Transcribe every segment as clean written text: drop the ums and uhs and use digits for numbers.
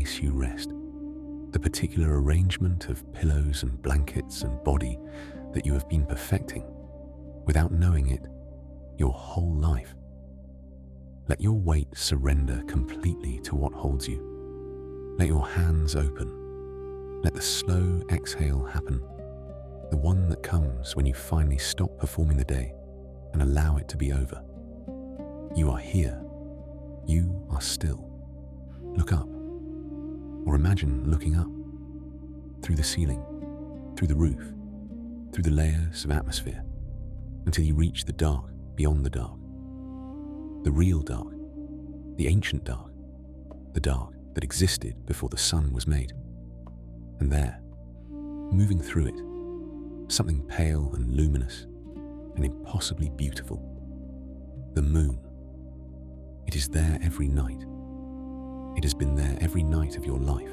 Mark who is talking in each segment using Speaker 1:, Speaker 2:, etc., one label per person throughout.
Speaker 1: place you rest, the particular arrangement of pillows and blankets and body that you have been perfecting, without knowing it, your whole life. Let your weight surrender completely to what holds you. Let your hands open. Let the slow exhale happen, the one that comes when you finally stop performing the day and allow it to be over. You are here. You are still. Look up, or imagine looking up, through the ceiling, through the roof, through the layers of atmosphere, until you reach the dark beyond the dark. The real dark, the ancient dark, the dark that existed before the sun was made. And there, moving through it, something pale and luminous and impossibly beautiful. The moon. It is there every night. It has been there every night of your life,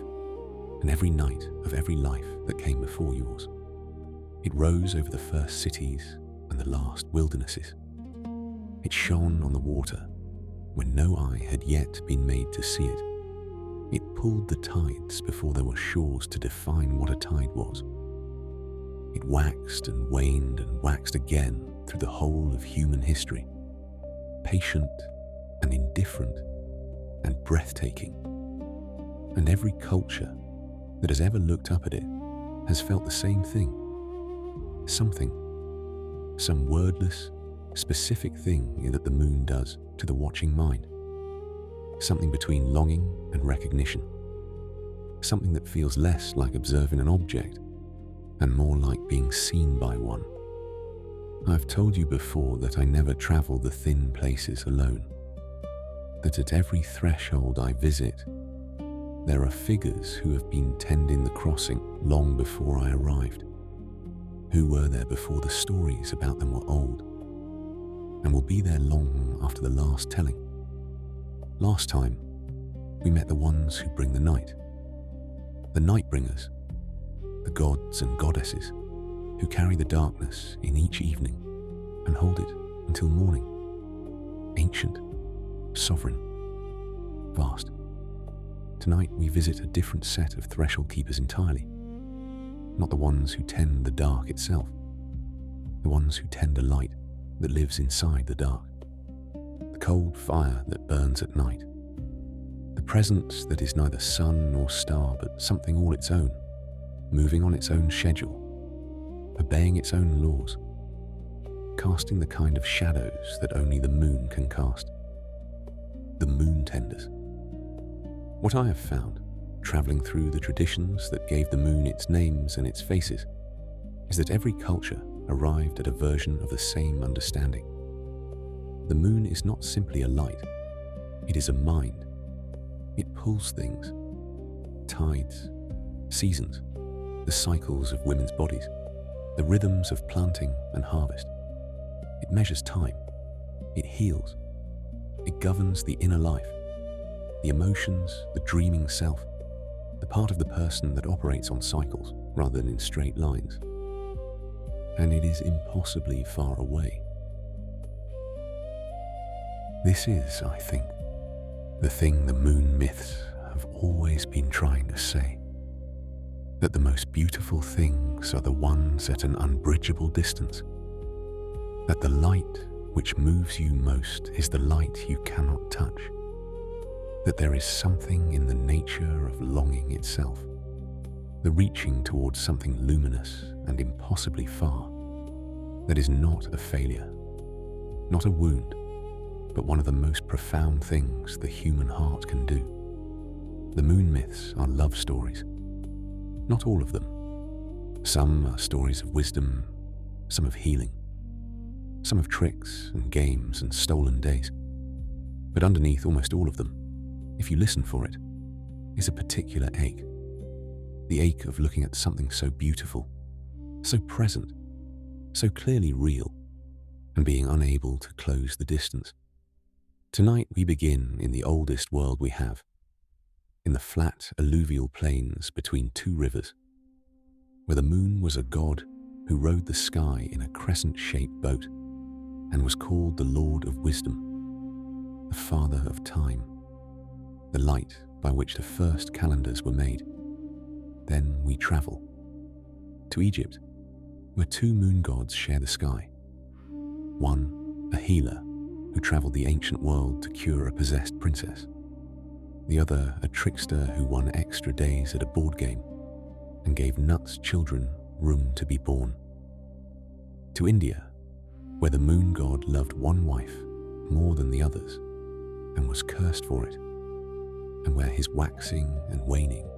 Speaker 1: and every night of every life that came before yours. It rose over the first cities and the last wildernesses. It shone on the water when no eye had yet been made to see it. It pulled the tides before there were shores to define what a tide was. It waxed and waxed again through the whole of human history, patient and indifferent and breathtaking. And every culture that has ever looked up at it has felt the same thing. Something, some wordless, specific thing that the moon does to the watching mind. Something between longing and recognition. Something that feels less like observing an object and more like being seen by one. I've told you before that I never travel the thin places alone. That at every threshold I visit, there are figures who have been tending the crossing long before I arrived, who were there before the stories about them were old, and will be there long after the last telling. Last time, we met the ones who bring the night bringers, the gods and goddesses who carry the darkness in each evening and hold it until morning. Ancient, sovereign, vast. Tonight we visit a different set of threshold keepers entirely. Not the ones who tend the dark itself, the ones who tend a light that lives inside the dark, the cold fire that burns at night, the presence that is neither sun nor star but something all its own, moving on its own schedule, obeying its own laws, casting the kind of shadows that only the moon can cast. The Moontenders. What I have found, traveling through the traditions that gave the moon its names and its faces, is that every culture arrived at a version of the same understanding. The moon is not simply a light, it is a mind. It pulls things, tides, seasons, the cycles of women's bodies, the rhythms of planting and harvest. It measures time, it heals, it governs the inner life, the emotions, the dreaming self, the part of the person that operates on cycles rather than in straight lines. And it is impossibly far away. This is, I think, the thing the moon myths have always been trying to say, that the most beautiful things are the ones at an unbridgeable distance, that the light which moves you most is the light you cannot touch, that there is something in the nature of longing itself, the reaching towards something luminous and impossibly far, that is not a failure, not a wound, but one of the most profound things the human heart can do. The moon myths are love stories. Not all of them. Some are stories of wisdom, some of healing, some of tricks and games and stolen days. But underneath almost all of them, if you listen for it, is a particular ache. The ache of looking at something so beautiful, so present, so clearly real, and being unable to close the distance. Tonight we begin in the oldest world we have, in the flat alluvial plains between two rivers, where the moon was a god who rode the sky in a crescent-shaped boat and was called the Lord of Wisdom, the Father of Time, the light by which the first calendars were made. Then we travel to Egypt, where two moon gods share the sky. One, a healer who traveled the ancient world to cure a possessed princess. The other, a trickster who won extra days at a board game and gave Nut's children room to be born. To India, where the moon god loved one wife more than the others and was cursed for it, and where his waxing and waning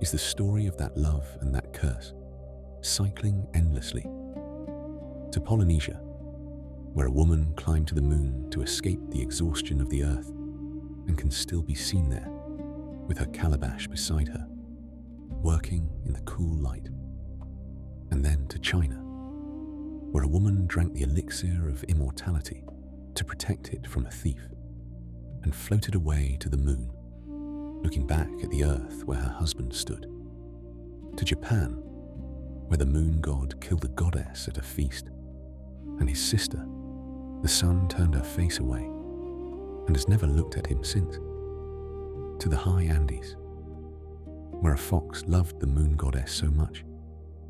Speaker 1: is the story of that love and that curse, cycling endlessly. To Polynesia, where a woman climbed to the moon to escape the exhaustion of the earth and can still be seen there with her calabash beside her, working in the cool light. And then to China, where a woman drank the elixir of immortality to protect it from a thief and floated away to the moon, looking back at the earth where her husband stood. To Japan, where the moon god killed a goddess at a feast, and his sister, the sun, turned her face away and has never looked at him since. To the high Andes, where a fox loved the moon goddess so much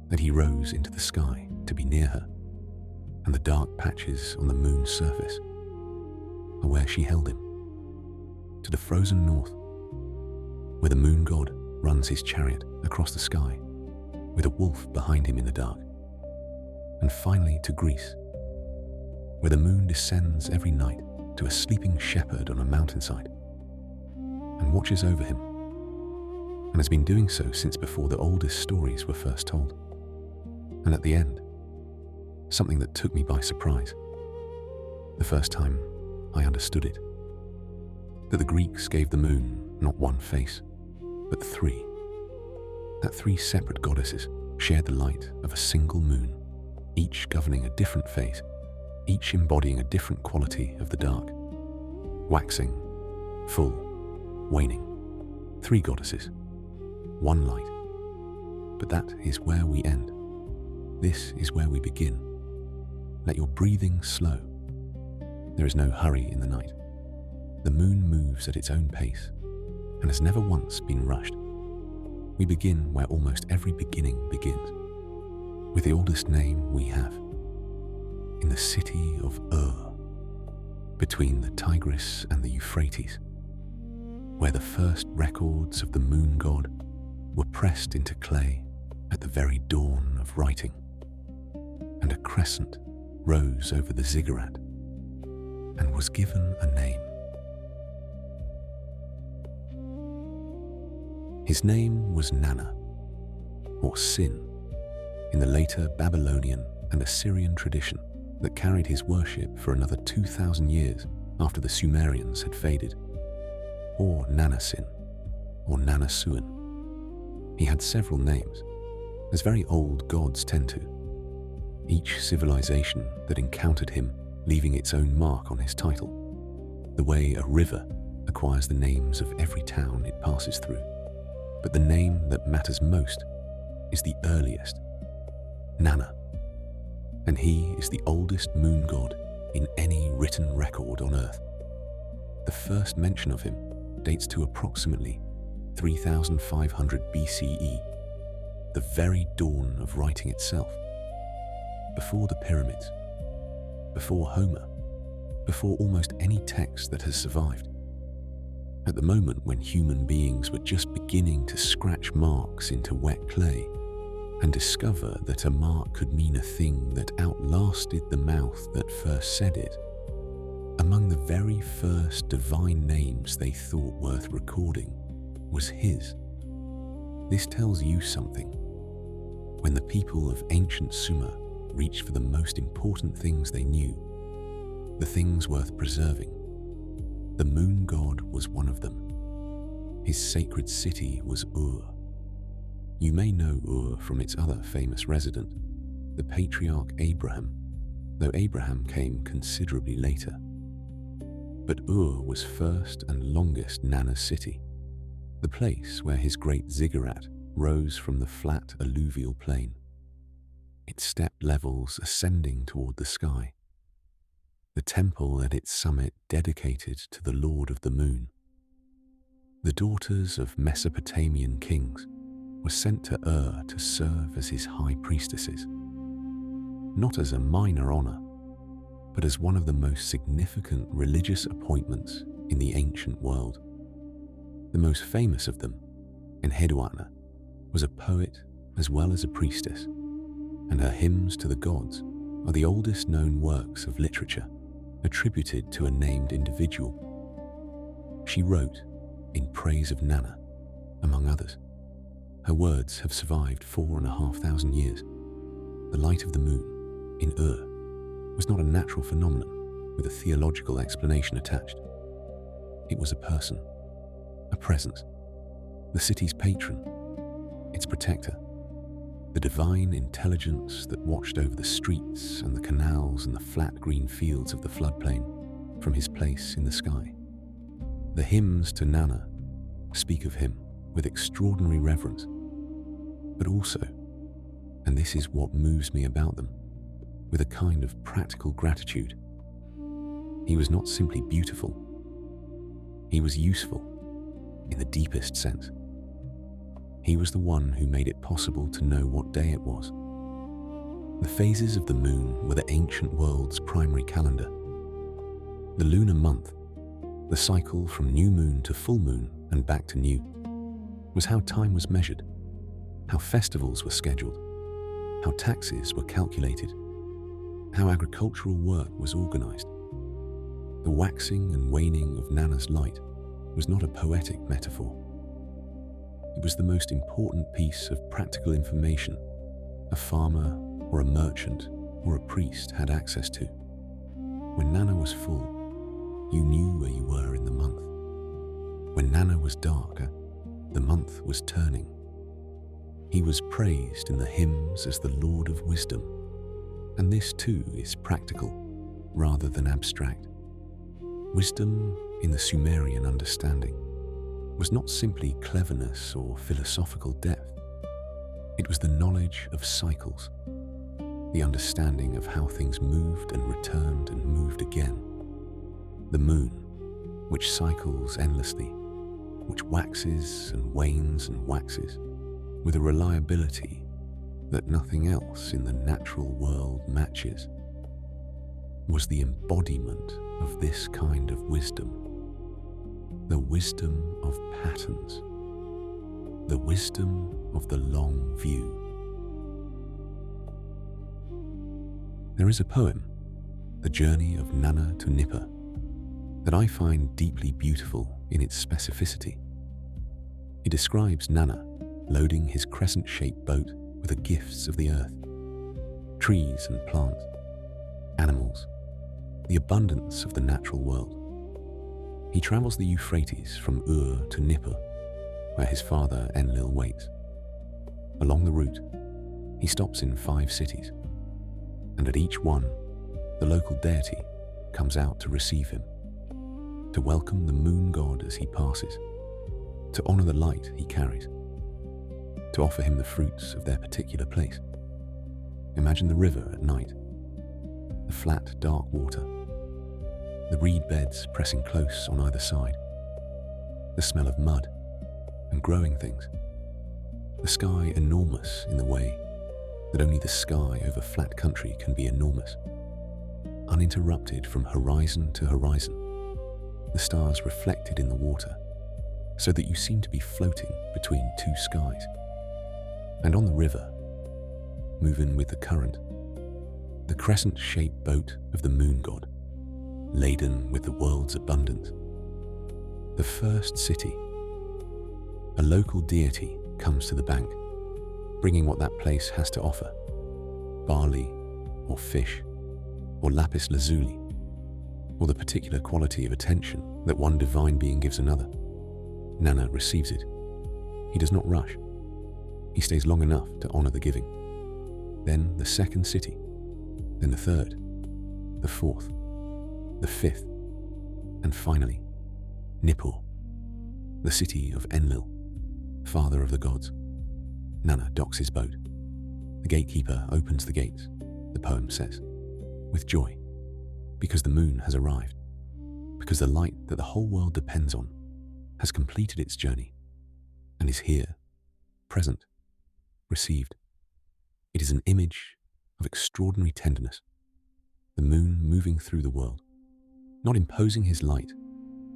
Speaker 1: that he rose into the sky to be near her, and the dark patches on the moon's surface are where she held him. To the frozen north, where the moon god runs his chariot across the sky with a wolf behind him in the dark. And finally to Greece, where the moon descends every night to a sleeping shepherd on a mountainside and watches over him, and has been doing so since before the oldest stories were first told. And at the end, something that took me by surprise, the first time I understood it, that the Greeks gave the moon not one face, but three. That three separate goddesses shared the light of a single moon, each governing a different phase, each embodying a different quality of the dark. Waxing, full, waning. Three goddesses, one light. But that is where we end. This is where we begin. Let your breathing slow. There is no hurry in the night. The moon moves at its own pace and has never once been rushed. We begin where almost every beginning begins, with the oldest name we have, in the city of Ur, between the Tigris and the Euphrates, where the first records of the moon god were pressed into clay at the very dawn of writing, and a crescent rose over the ziggurat and was given a name. His name was Nanna, or Sin, in the later Babylonian and Assyrian tradition that carried his worship for another 2,000 years after the Sumerians had faded, or Nanna Sin, or Nanna Suan. He had several names, as very old gods tend to, each civilization that encountered him leaving its own mark on his title, the way a river acquires the names of every town it passes through. But the name that matters most is the earliest, Nanna, and he is the oldest moon god in any written record on Earth. The first mention of him dates to approximately 3,500 BCE, the very dawn of writing itself, before the pyramids, before Homer, before almost any text that has survived. At the moment when human beings were just beginning to scratch marks into wet clay and discover that a mark could mean a thing that outlasted the mouth that first said it, among the very first divine names they thought worth recording was his. This tells you something. When the people of ancient Sumer reached for the most important things they knew, the things worth preserving, the moon god was one of them. His sacred city was Ur. You may know Ur from its other famous resident, the patriarch Abraham, though Abraham came considerably later. But Ur was first and longest Nanna's city, the place where his great ziggurat rose from the flat alluvial plain, its stepped levels ascending toward the sky, the temple at its summit dedicated to the Lord of the Moon. The daughters of Mesopotamian kings were sent to to serve as his high priestesses, not as a minor honor, but as one of the most significant religious appointments in the ancient world. The most famous of them, Enheduanna, was a poet as well as a priestess, and her hymns to the gods are the oldest known works of literature attributed to a named individual. She wrote in praise of Nanna, among others. Her words have survived 4,500 years. The light of the moon in was not a natural phenomenon with a theological explanation attached. It was a person, a presence, the city's patron, its protector, the divine intelligence that watched over the streets and the canals and the flat green fields of the floodplain from his place in the sky. The hymns to Nanna speak of him with extraordinary reverence, but also, and this is what moves me about them, with a kind of practical gratitude. He was not simply beautiful, he was useful in the deepest sense. He was the one who made it possible to know what day it was. The phases of the moon were the ancient world's primary calendar. The lunar month, the cycle from new moon to full moon and back to new, was how time was measured, how festivals were scheduled, how taxes were calculated, how agricultural work was organized. The waxing and waning of Nanna's light was not a poetic metaphor. It was the most important piece of practical information a farmer or a merchant or a priest had access to. When Nanna was full, you knew where you were in the month. When Nanna was dark, the month was turning. He was praised in the hymns as the Lord of Wisdom, and this too is practical rather than abstract. Wisdom in the Sumerian understanding was not simply cleverness or philosophical depth. It was the knowledge of cycles, the understanding of how things moved and returned and moved again. The moon, which cycles endlessly, which waxes and wanes and waxes, with a reliability that nothing else in the natural world matches, was the embodiment of this kind of wisdom. The wisdom of patterns, the wisdom of the long view. There is a poem, The Journey of Nanna to Nipper, that I find deeply beautiful in its specificity. It describes Nanna loading his crescent-shaped boat with the gifts of the earth, trees and plants, animals, the abundance of the natural world. He travels the Euphrates from to Nippur, where his father Enlil waits. Along the route, he stops in 5 cities, and at each one, the local deity comes out to receive him, to welcome the moon god as he passes, to honor the light he carries, to offer him the fruits of their particular place. Imagine the river at night, the flat, dark water, the reed beds pressing close on either side, the smell of mud and growing things, the sky enormous in the way that only the sky over flat country can be enormous, uninterrupted from horizon to horizon, the stars reflected in the water, so that you seem to be floating between 2 skies. And on the river, moving with the current, the crescent-shaped boat of the moon god, laden with the world's abundance. The first city, a local deity comes to the bank, bringing what that place has to offer, barley or fish or lapis lazuli, or the particular quality of attention that one divine being gives another. Nanna receives it. He does not rush. He stays long enough to honor the giving. Then the second city, then the third, the fourth, the 5th, and finally, Nippur, the city of Enlil, father of the gods. Nanna docks his boat. The gatekeeper opens the gates, the poem says, with joy, because the moon has arrived, because the light that the whole world depends on has completed its journey and is here, present, received. It is an image of extraordinary tenderness, the moon moving through the world, not imposing his light,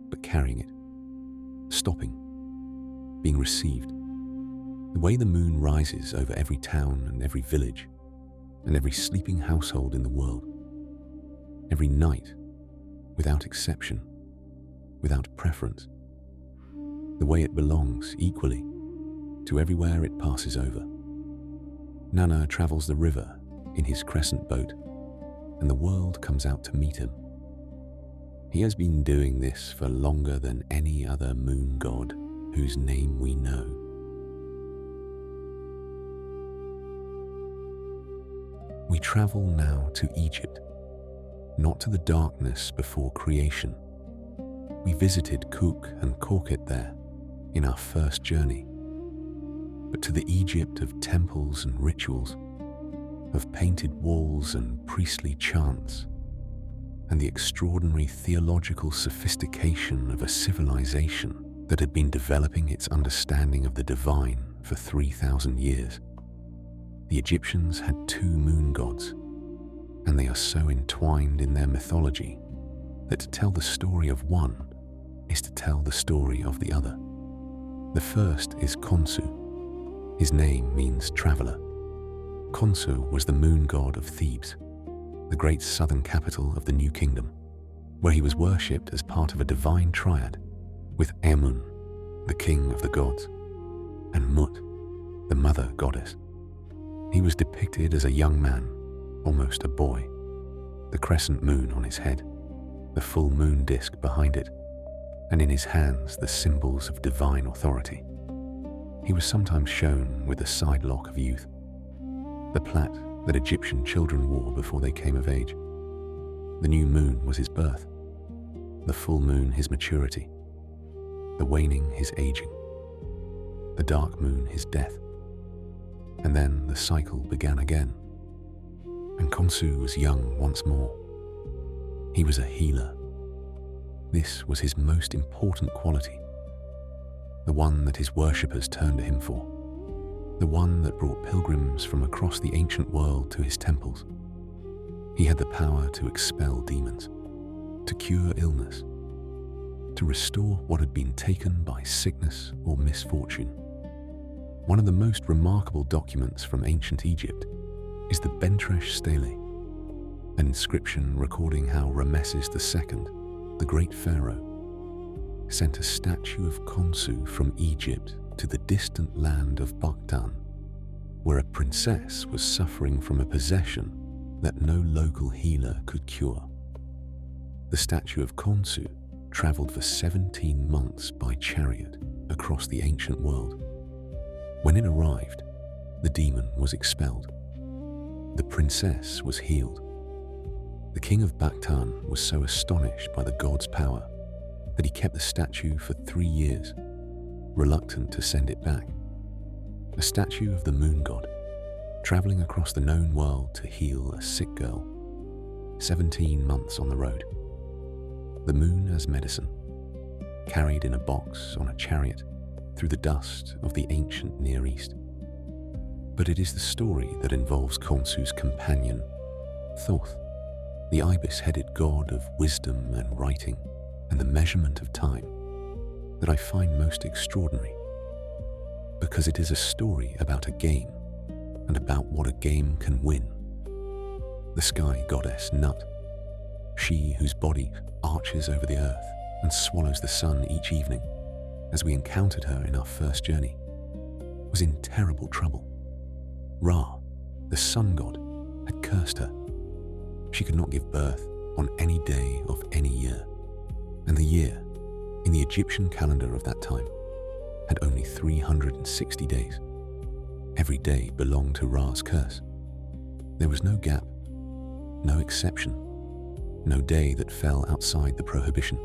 Speaker 1: but carrying it, stopping, being received. The way the moon rises over every town and every village and every sleeping household in the world, every night, without exception, without preference, the way it belongs equally to everywhere it passes over. Nanna travels the river in his crescent boat, and the world comes out to meet him. He has been doing this for longer than any other moon god whose name we know. We travel now to Egypt, not to the darkness before creation. We visited Kuk and Korkit there in our first journey, but to the Egypt of temples and rituals, of painted walls and priestly chants, and the extraordinary theological sophistication of a civilization that had been developing its understanding of the divine for 3,000 years. The Egyptians had 2 moon gods, and they are so entwined in their mythology that to tell the story of one is to tell the story of the other. The first is Khonsu. His name means traveler. Khonsu was the moon god of Thebes, the great southern capital of the New Kingdom, where he was worshipped as part of a divine triad with Amun, the king of the gods, and Mut, the mother goddess. He was depicted as a young man, almost a boy, the crescent moon on his head, the full moon disk behind it, and in his hands the symbols of divine authority. He was sometimes shown with the side lock of youth, the plait that Egyptian children wore before they came of age. The new moon was his birth, the full moon his maturity, the waning his aging, the dark moon his death. And then the cycle began again, and Khonsu was young once more. He was a healer. This was his most important quality, the one that his worshippers turned to him for, the one that brought pilgrims from across the ancient world to his temples. He had the power to expel demons, to cure illness, to restore what had been taken by sickness or misfortune. One of the most remarkable documents from ancient Egypt is the Bentresh Stele, an inscription recording how Rameses II, the great pharaoh, sent a statue of Khonsu from Egypt to the distant land of Bakhtan, where a princess was suffering from a possession that no local healer could cure. The statue of Khonsu traveled for 17 months by chariot across the ancient world. When it arrived, the demon was expelled. The princess was healed. The king of Bakhtan was so astonished by the god's power that he kept the statue for 3 years, reluctant to send it back. A statue of the moon god, traveling across the known world to heal a sick girl, 17 months on the road. The moon as medicine, carried in a box on a chariot through the dust of the ancient Near East. But it is the story that involves Khonsu's companion, Thoth, the ibis-headed god of wisdom and writing and the measurement of time, that I find most extraordinary, because it is a story about a game and about what a game can win. The sky goddess Nut, she whose body arches over the earth and swallows the sun each evening, as we encountered her in our first journey, was in terrible trouble. Ra, the sun god, had cursed her. She could not give birth on any day of any year, and the year, in the Egyptian calendar of that time, had only 360 days. Every day belonged to Ra's curse. There was no gap, no exception, no day that fell outside the prohibition.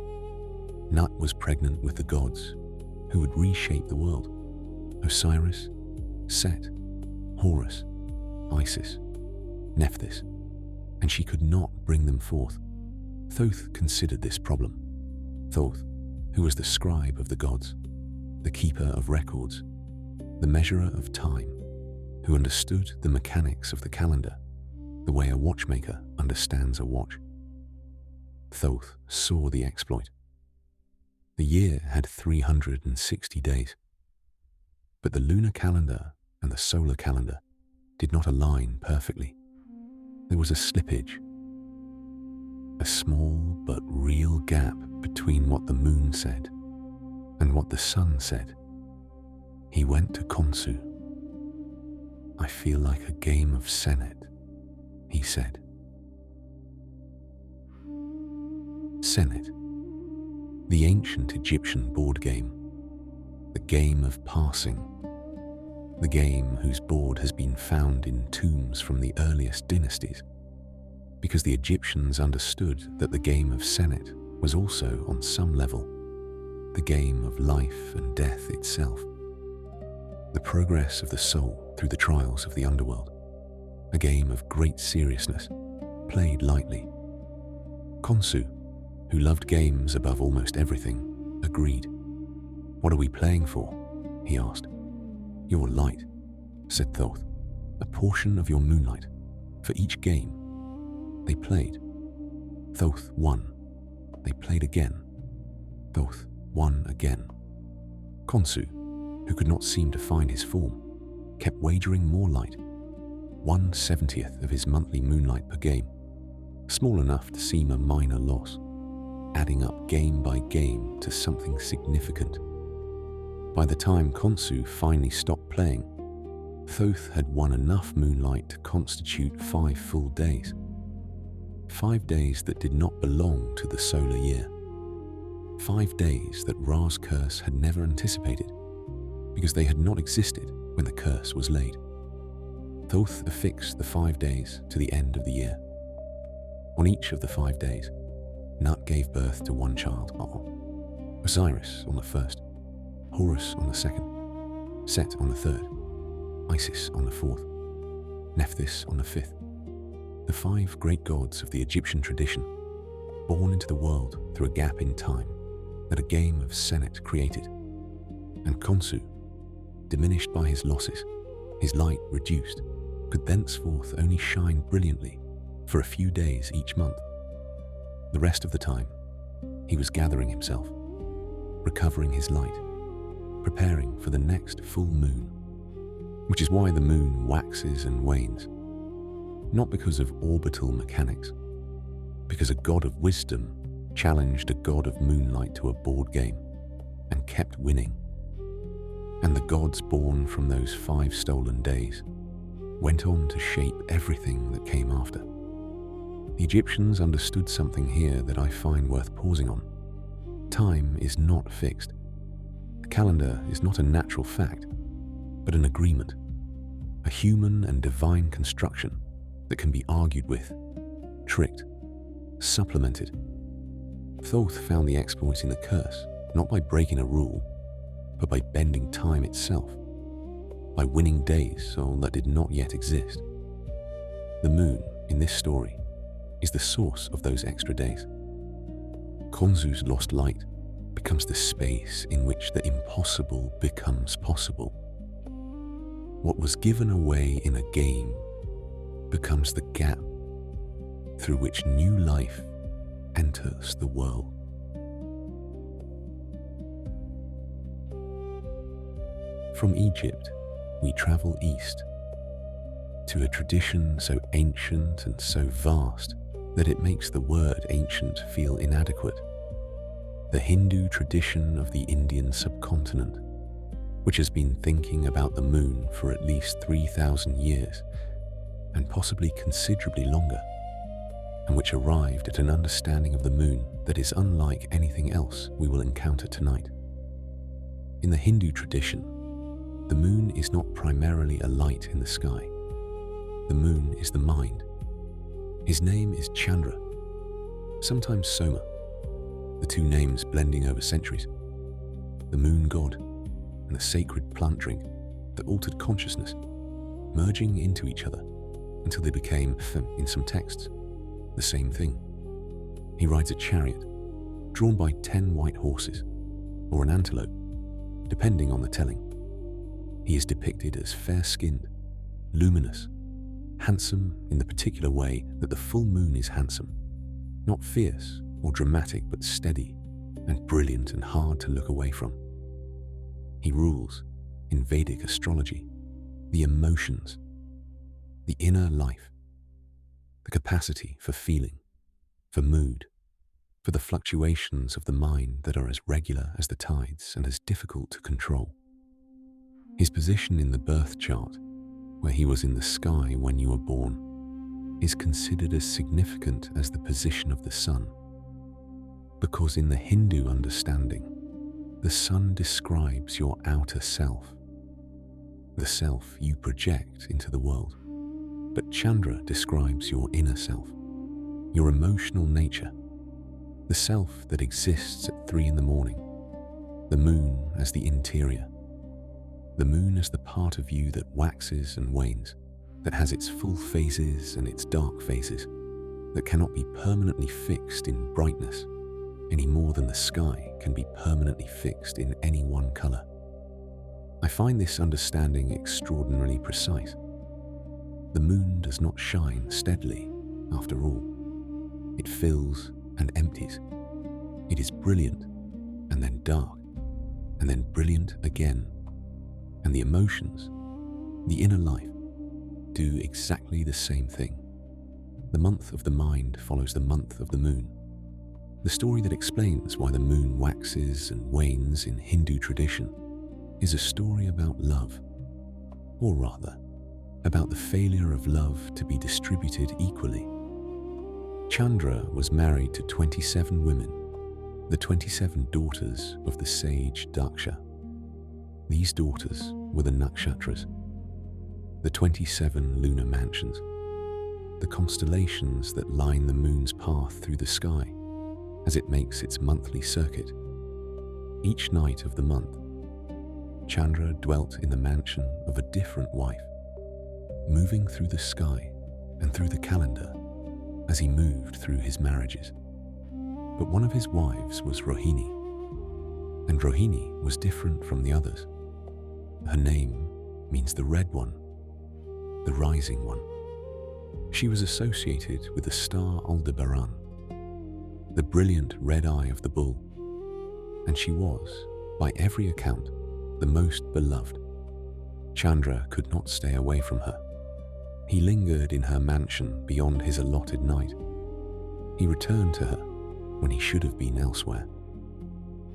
Speaker 1: Nut was pregnant with the gods who would reshape the world: Osiris, Set, Horus, Isis, Nephthys, and she could not bring them forth. Thoth considered this problem. Thoth, who was the scribe of the gods, the keeper of records, the measurer of time, who understood the mechanics of the calendar, the way a watchmaker understands a watch. Thoth saw the exploit. The year had 360 days, but the lunar calendar and the solar calendar did not align perfectly. There was a slippage, a small but real gap between what the moon said and what the sun said. He went to Khonsu. "I feel like a game of Senet," he said. Senet, the ancient Egyptian board game, the game of passing, the game whose board has been found in tombs from the earliest dynasties, because the Egyptians understood that the game of Senet was also, on some level, the game of life and death itself, the progress of the soul through the trials of the underworld, a game of great seriousness, played lightly. Khonsu, who loved games above almost everything, agreed. "What are we playing for?" he asked. "Your light," said Thoth, "a portion of your moonlight, for each game." They played. Thoth won. They played again. Thoth won again. Khonsu, who could not seem to find his form, kept wagering more light, 1/70th of his monthly moonlight per game, small enough to seem a minor loss, adding up game by game to something significant. By the time Khonsu finally stopped playing, Thoth had won enough moonlight to constitute 5 full days. 5 days that did not belong to the solar year. 5 days that Ra's curse had never anticipated, because they had not existed when the curse was laid. Thoth affixed the 5 days to the end of the year. On each of the 5 days, Nut gave birth to 1 child, Osiris on the 1st, Horus on the 2nd, Set on the 3rd, Isis on the 4th, Nephthys on the 5th. The 5 great gods of the Egyptian tradition, born into the world through a gap in time that a game of Senet created. And Khonsu, diminished by his losses, his light reduced, could thenceforth only shine brilliantly for a few days each month. The rest of the time, he was gathering himself, recovering his light, preparing for the next full moon, which is why the moon waxes and wanes, not because of orbital mechanics, because a god of wisdom challenged a god of moonlight to a board game and kept winning. And the gods born from those 5 stolen days went on to shape everything that came after. The Egyptians understood something here that I find worth pausing on. Time is not fixed. The calendar is not a natural fact, but an agreement, a human and divine construction that can be argued with, tricked, supplemented. Thoth found the exploit in the curse, not by breaking a rule, but by bending time itself, by winning days that did not yet exist. The moon, in this story, is the source of those extra days. Khonsu's lost light becomes the space in which the impossible becomes possible. What was given away in a game becomes the gap through which new life enters the world. From Egypt, we travel east to a tradition so ancient and so vast that it makes the word ancient feel inadequate. The Hindu tradition of the Indian subcontinent, which has been thinking about the moon for at least 3,000 years, and possibly considerably longer, and which arrived at an understanding of the moon that is unlike anything else we will encounter tonight. In the Hindu tradition, the moon is not primarily a light in the sky. The moon is the mind. His name is Chandra, sometimes Soma, the 2 names blending over centuries, the moon god and the sacred plant drink that altered consciousness, merging into each other until they became, in some texts, the same thing. He rides a chariot drawn by 10 white horses or an antelope, depending on the telling. He is depicted as fair-skinned, luminous, handsome in the particular way that the full moon is handsome, not fierce or dramatic but steady and brilliant and hard to look away from. He rules, in Vedic astrology, the emotions, the inner life, the capacity for feeling, for mood, for the fluctuations of the mind that are as regular as the tides and as difficult to control. His position in the birth chart, where he was in the sky when you were born, is considered as significant as the position of the sun, because in the Hindu understanding, the sun describes your outer self, the self you project into the world. But Chandra describes your inner self, your emotional nature, the self that exists at 3 in the morning, the moon as the interior, the moon as the part of you that waxes and wanes, that has its full phases and its dark phases, that cannot be permanently fixed in brightness any more than the sky can be permanently fixed in any one color. I find this understanding extraordinarily precise. The moon does not shine steadily, after all. It fills and empties. It is brilliant, and then dark, and then brilliant again. And the emotions, the inner life, do exactly the same thing. The month of the mind follows the month of the moon. The story that explains why the moon waxes and wanes in Hindu tradition is a story about love, or rather, about the failure of love to be distributed equally. Chandra was married to 27 women, the 27 daughters of the sage Daksha. These daughters were the nakshatras, the 27 lunar mansions, the constellations that line the moon's path through the sky as it makes its monthly circuit. Each night of the month, Chandra dwelt in the mansion of a different wife, moving through the sky and through the calendar as he moved through his marriages. But one of his wives was Rohini, and Rohini was different from the others. Her name means the red one, the rising one. She was associated with the star Aldebaran, the brilliant red eye of the bull, and she was, by every account, the most beloved. Chandra could not stay away from her. He lingered in her mansion beyond his allotted night. He returned to her when he should have been elsewhere.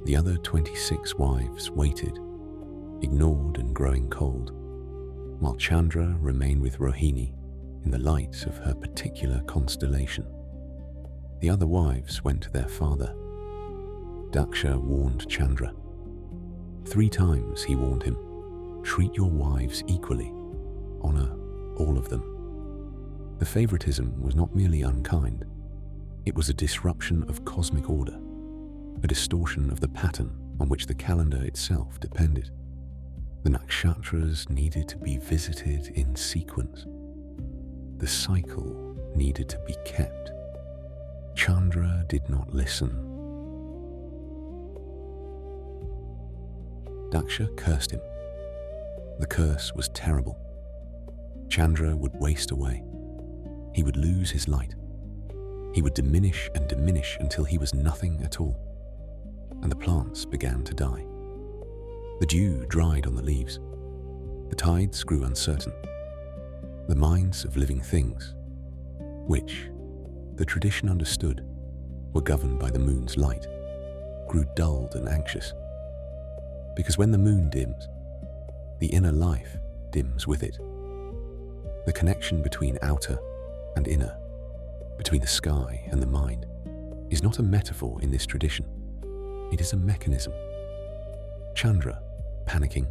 Speaker 1: The other 26 wives waited, ignored and growing cold, while Chandra remained with Rohini in the light of her particular constellation. The other wives went to their father. Daksha warned Chandra. 3 times he warned him, treat your wives equally, honor all of them. The favoritism was not merely unkind, it was a disruption of cosmic order, a distortion of the pattern on which the calendar itself depended. The nakshatras needed to be visited in sequence. The cycle needed to be kept. Chandra did not listen. Daksha cursed him. The curse was terrible. Chandra would waste away. He would lose his light. He would diminish and diminish until he was nothing at all, and the plants began to die. The dew dried on the leaves. The tides grew uncertain. The minds of living things, which, the tradition understood, were governed by the moon's light, grew dulled and anxious. Because when the moon dims, the inner life dims with it. The connection between outer and inner, between the sky and the mind, is not a metaphor in this tradition. It is a mechanism. Chandra, panicking,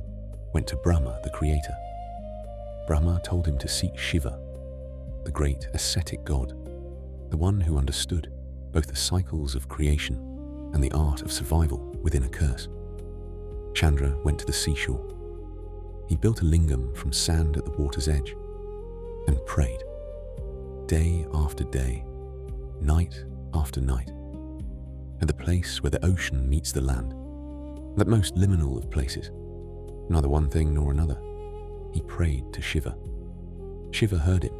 Speaker 1: went to Brahma, the creator. Brahma told him to seek Shiva, the great ascetic god, the one who understood both the cycles of creation and the art of survival within a curse. Chandra went to the seashore. He built a lingam from sand at the water's edge and prayed, day after day, night after night, at the place where the ocean meets the land. that most liminal of places, neither one thing nor another. He prayed to Shiva. Shiva heard him,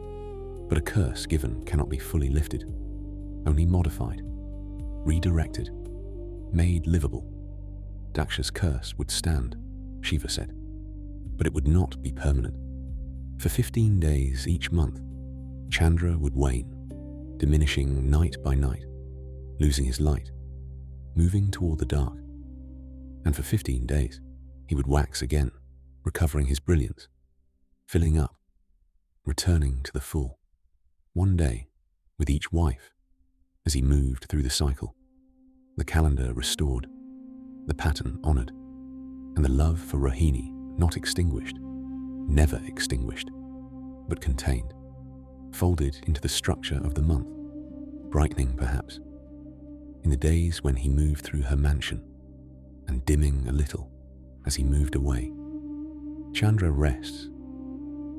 Speaker 1: but a curse given cannot be fully lifted, only modified, redirected, made livable. Daksha's curse would stand, Shiva said, but it would not be permanent. For 15 days each month, Chandra would wane, diminishing night by night, losing his light, moving toward the dark. And for 15 days, he would wax again, recovering his brilliance, filling up, returning to the full. One day, with each wife, as he moved through the cycle, the calendar restored, the pattern honored, and the love for Rohini not extinguished, never extinguished, but contained, folded into the structure of the month, brightening perhaps, in the days when he moved through her mansion, and dimming a little as he moved away. Chandra rests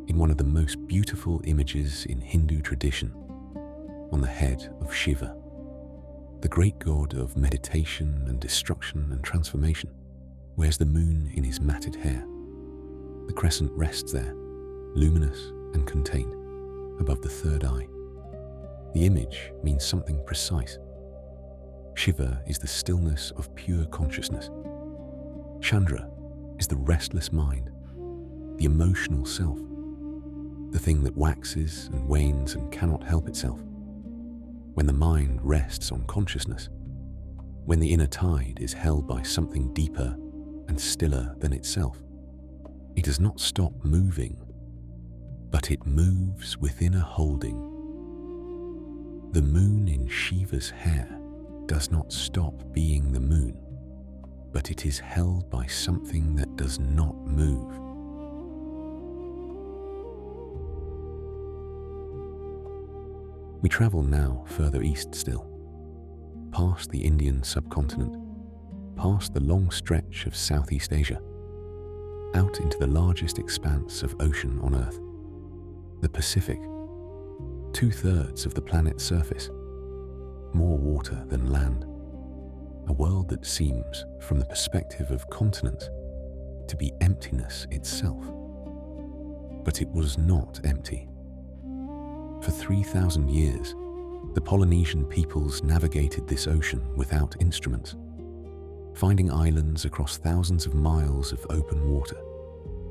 Speaker 1: in one of the most beautiful images in Hindu tradition, on the head of Shiva, the great god of meditation and destruction and transformation, wears the moon in his matted hair. The crescent rests there, luminous and contained, above the third eye. The image means something precise. Shiva is the stillness of pure consciousness. Chandra is the restless mind, the emotional self, the thing that waxes and wanes and cannot help itself. When the mind rests on consciousness, when the inner tide is held by something deeper and stiller than itself, it does not stop moving, but it moves within a holding. The moon in Shiva's hair does not stop being the moon, but it is held by something that does not move. We travel now further east still, past the Indian subcontinent, past the long stretch of Southeast Asia, out into the largest expanse of ocean on Earth, the Pacific, 2/3 of the planet's surface, more water than land, a world that seems, from the perspective of continents, to be emptiness itself. But it was not empty. For 3,000 years, the Polynesian peoples navigated this ocean without instruments, finding islands across thousands of miles of open water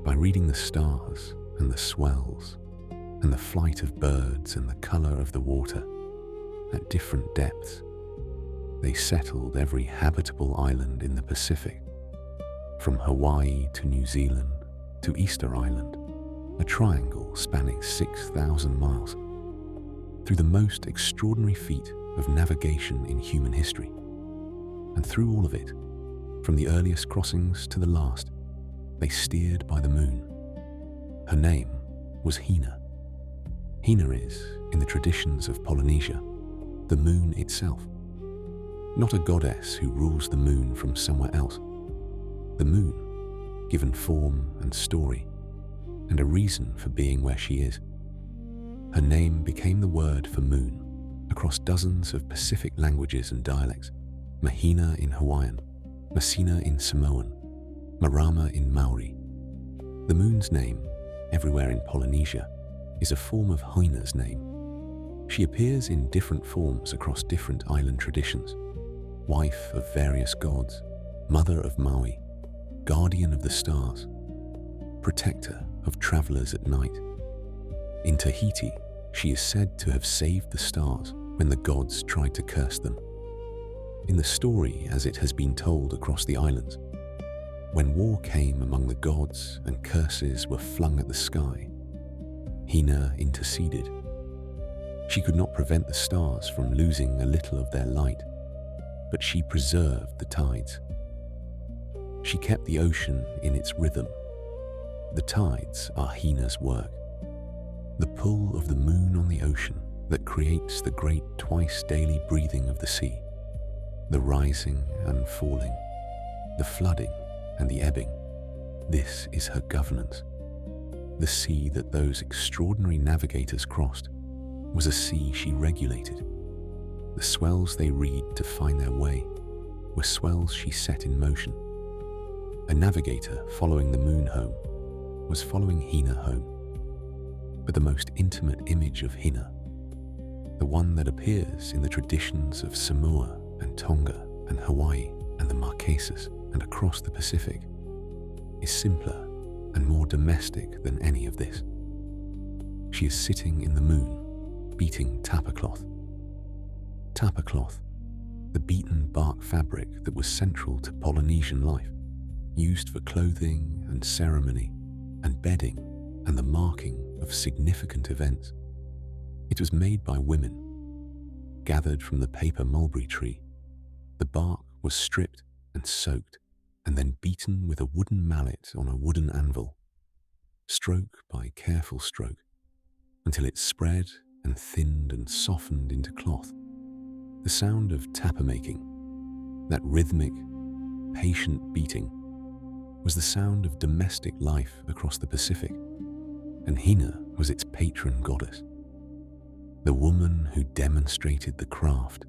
Speaker 1: by reading the stars and the swells and the flight of birds and the color of the water. At different depths, they settled every habitable island in the Pacific, from Hawaii to New Zealand to Easter Island, a triangle spanning 6,000 miles, through the most extraordinary feat of navigation in human history. And through all of it, from the earliest crossings to the last, they steered by the moon. Her name was Hina. Hina is, in the traditions of Polynesia, the moon itself. Not a goddess who rules the moon from somewhere else. The moon, given form and story, and a reason for being where she is. Her name became the word for moon across dozens of Pacific languages and dialects: Mahina in Hawaiian, Masina in Samoan, Marama in Maori. The moon's name, everywhere in Polynesia, is a form of Hina's name. She appears in different forms across different island traditions: wife of various gods, mother of Maui, guardian of the stars, protector of travelers at night. In Tahiti, she is said to have saved the stars when the gods tried to curse them. In the story as it has been told across the islands, when war came among the gods and curses were flung at the sky, Hina interceded. She could not prevent the stars from losing a little of their light, but she preserved the tides. She kept the ocean in its rhythm. The tides are Hina's work. The pull of the moon on the ocean that creates the great twice-daily breathing of the sea, the rising and falling, the flooding and the ebbing. This is her governance. The sea that those extraordinary navigators crossed was a sea she regulated. The swells they read to find their way were swells she set in motion. A navigator following the moon home was following Hina home. But the most intimate image of Hina, the one that appears in the traditions of Samoa and Tonga and Hawaii and the Marquesas and across the Pacific, is simpler and more domestic than any of this. She is sitting in the moon, beating tapa cloth. Tapa cloth, the beaten bark fabric that was central to Polynesian life, used for clothing and ceremony and bedding and the marking of significant events. It was made by women, gathered from the paper mulberry tree. The bark was stripped and soaked and then beaten with a wooden mallet on a wooden anvil, stroke by careful stroke, until it spread and thinned and softened into cloth. The sound of tapa making, that rhythmic, patient beating, was the sound of domestic life across the Pacific, and Hina was its patron goddess. The woman who demonstrated the craft,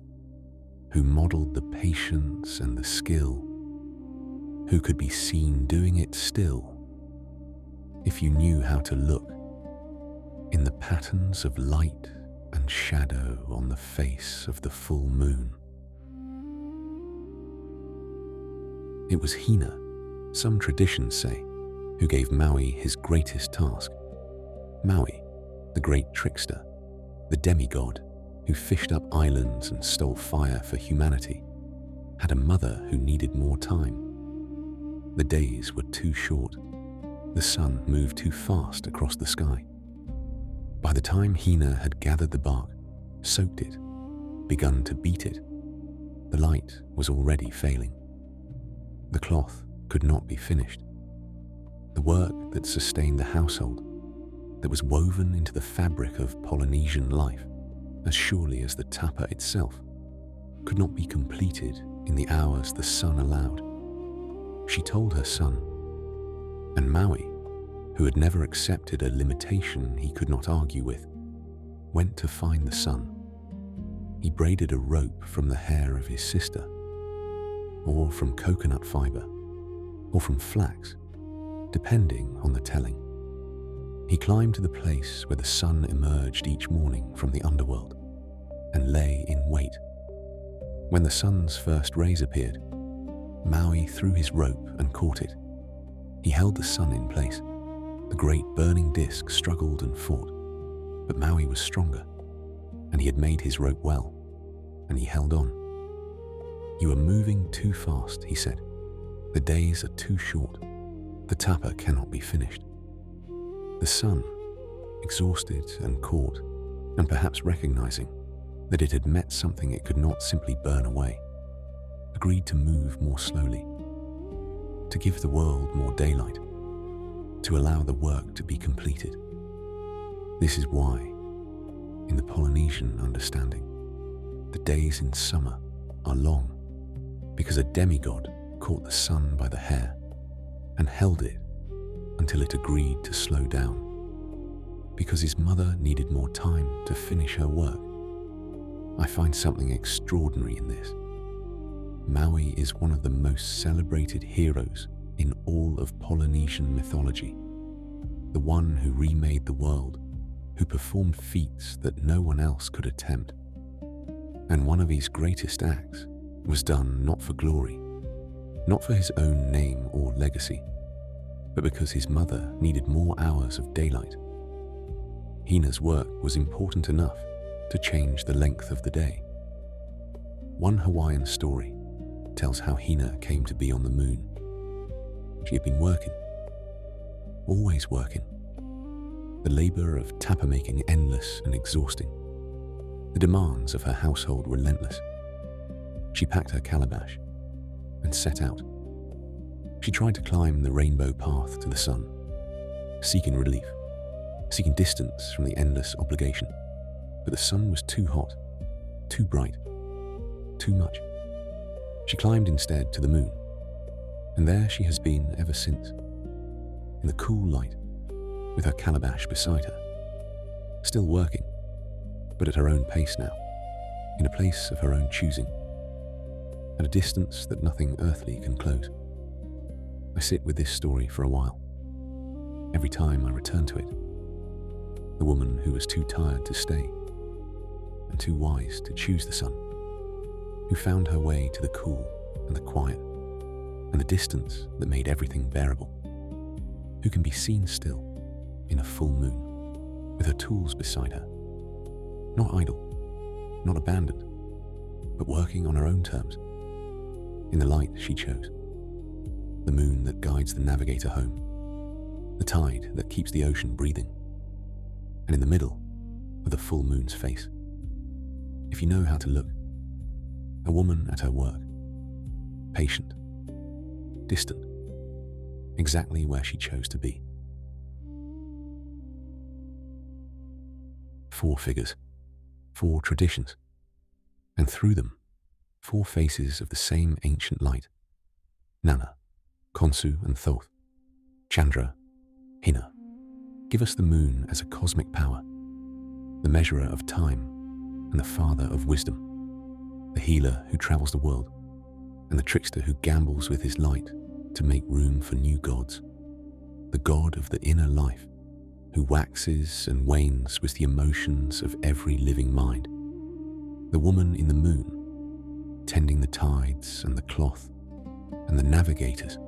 Speaker 1: who modeled the patience and the skill, who could be seen doing it still, if you knew how to look, in the patterns of light and shadow on the face of the full moon. It was Hina, some traditions say, who gave Maui his greatest task. Maui, the great trickster, the demigod who fished up islands and stole fire for humanity, had a mother who needed more time. The days were too short. The sun moved too fast across the sky. By the time Hina had gathered the bark, soaked it, begun to beat it, the light was already failing. The cloth could not be finished. The work that sustained the household, that was woven into the fabric of Polynesian life, as surely as the tapa itself, could not be completed in the hours the sun allowed. She told her son, and Maui, who had never accepted a limitation he could not argue with, went to find the sun. He braided a rope from the hair of his sister, or from coconut fiber, or from flax, depending on the telling. He climbed to the place where the sun emerged each morning from the underworld and lay in wait. When the sun's first rays appeared, Maui threw his rope and caught it. He held the sun in place. The great burning disk struggled and fought, but Maui was stronger, and he had made his rope well, and he held on. "You are moving too fast," he said. "The days are too short. The tapa cannot be finished." The sun, exhausted and caught, and perhaps recognizing that it had met something it could not simply burn away, agreed to move more slowly, to give the world more daylight, to allow the work to be completed. This is why, in the Polynesian understanding, the days in summer are long, because a demigod caught the sun by the hair and held it until it agreed to slow down, because his mother needed more time to finish her work. I find something extraordinary in this. Maui is one of the most celebrated heroes in all of Polynesian mythology, the one who remade the world, who performed feats that no one else could attempt. And one of his greatest acts was done not for glory, not for his own name or legacy, but because his mother needed more hours of daylight. Hina's work was important enough to change the length of the day. One Hawaiian story tells how Hina came to be on the moon. She had been working, always working. The labor of tapa making endless and exhausting. The demands of her household relentless. She packed her calabash and set out. She tried to climb the rainbow path to the sun, seeking relief, seeking distance from the endless obligation. But the sun was too hot, too bright, too much. She climbed instead to the moon, and there she has been ever since, in the cool light, with her calabash beside her, still working, but at her own pace now, in a place of her own choosing, at a distance that nothing earthly can close. I sit with this story for a while. Every time I return to it, the woman who was too tired to stay and too wise to choose the sun, who found her way to the cool and the quiet and the distance that made everything bearable, who can be seen still in a full moon with her tools beside her, not idle, not abandoned, but working on her own terms, in the light she chose, the moon that guides the navigator home, the tide that keeps the ocean breathing, and in the middle of the full moon's face, if you know how to look, a woman at her work, patient, distant, exactly where she chose to be. 4 figures, 4 traditions, and through them, 4 faces of the same ancient light: Nanna, Khonsu and Thoth, Chandra, Hina, give us the moon as a cosmic power, the measurer of time and the father of wisdom, the healer who travels the world, and the trickster who gambles with his light to make room for new gods, the god of the inner life, who waxes and wanes with the emotions of every living mind, the woman in the moon, tending the tides and the cloth and the navigators,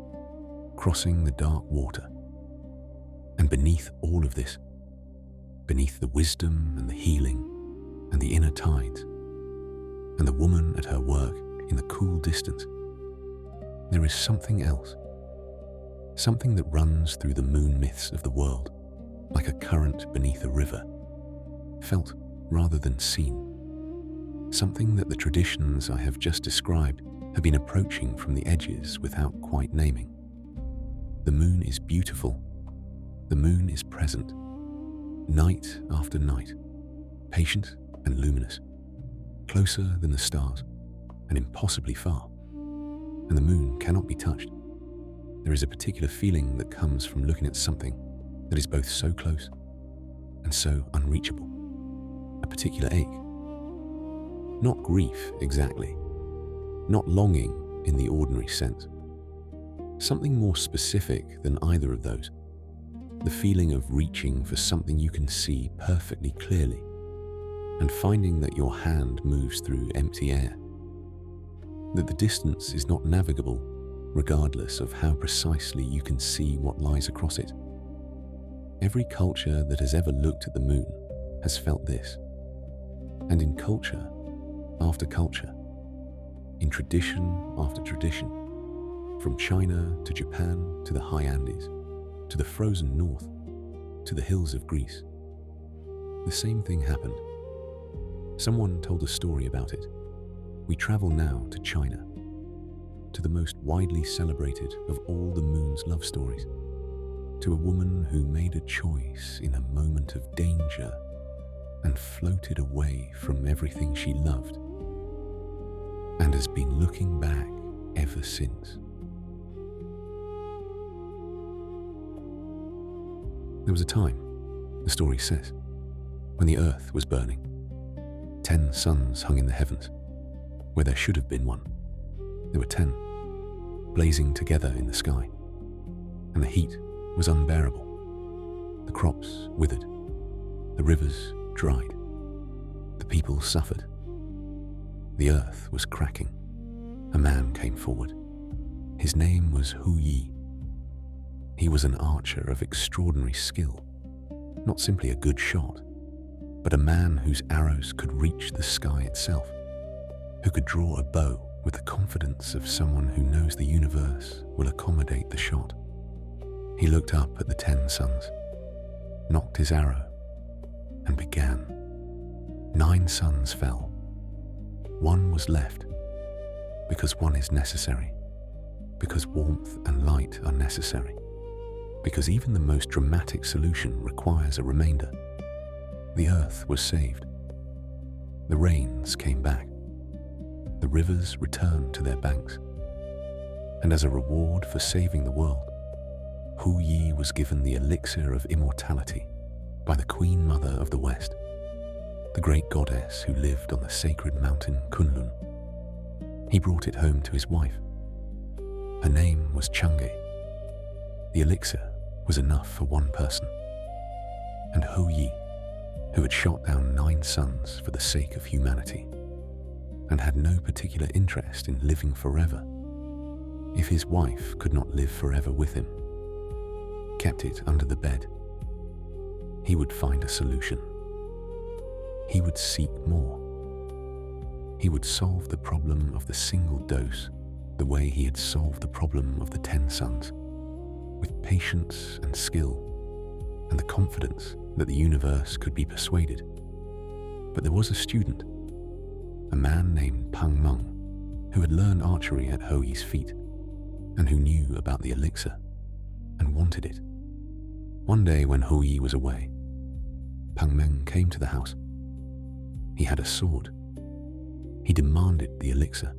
Speaker 1: crossing the dark water. And beneath all of this, beneath the wisdom and the healing and the inner tides, and the woman at her work in the cool distance, there is something else, something that runs through the moon myths of the world like a current beneath a river, felt rather than seen, something that the traditions I have just described have been approaching from the edges without quite naming. The moon is beautiful, the moon is present, night after night, patient and luminous, closer than the stars and impossibly far, and the moon cannot be touched. There is a particular feeling that comes from looking at something that is both so close and so unreachable, a particular ache. Not grief exactly, not longing in the ordinary sense. Something more specific than either of those, the feeling of reaching for something you can see perfectly clearly and finding that your hand moves through empty air, that the distance is not navigable regardless of how precisely you can see what lies across it. Every culture that has ever looked at the moon has felt this, and in culture after culture, in tradition after tradition, from China to Japan to the high Andes, to the frozen north, to the hills of Greece, the same thing happened. Someone told a story about it. We travel now to China, to the most widely celebrated of all the moon's love stories, to a woman who made a choice in a moment of danger and floated away from everything she loved, and has been looking back ever since. There was a time, the story says, when the earth was burning. 10 suns hung in the heavens, where there should have been one. There were 10, blazing together in the sky, and the heat was unbearable. The crops withered, the rivers dried, the people suffered. The earth was cracking. A man came forward. His name was Hu Yi. He was an archer of extraordinary skill, not simply a good shot, but a man whose arrows could reach the sky itself, who could draw a bow with the confidence of someone who knows the universe will accommodate the shot. He looked up at the 10 suns, knocked his arrow, and began. 9 suns fell. 1 was left, because 1 is necessary, because warmth and light are necessary, because even the most dramatic solution requires a remainder. The earth was saved. The rains came back. The rivers returned to their banks. And as a reward for saving the world, Hu Yi was given the elixir of immortality by the Queen Mother of the West, the great goddess who lived on the sacred mountain Kunlun. He brought it home to his wife. Her name was Chang'e, The elixir was enough for one person, and Hou Yi, who had shot down 9 sons for the sake of humanity and had no particular interest in living forever, if his wife could not live forever with him, kept it under the bed. He would find a solution. He would seek more. He would solve the problem of the single dose the way he had solved the problem of the 10 sons, with patience and skill and the confidence that the universe could be persuaded. But there was a student, a man named Pang Meng, who had learned archery at Hou Yi's feet and who knew about the elixir and wanted it. One day when Hou Yi was away, Pang Meng came to the house. He had a sword. He demanded the elixir.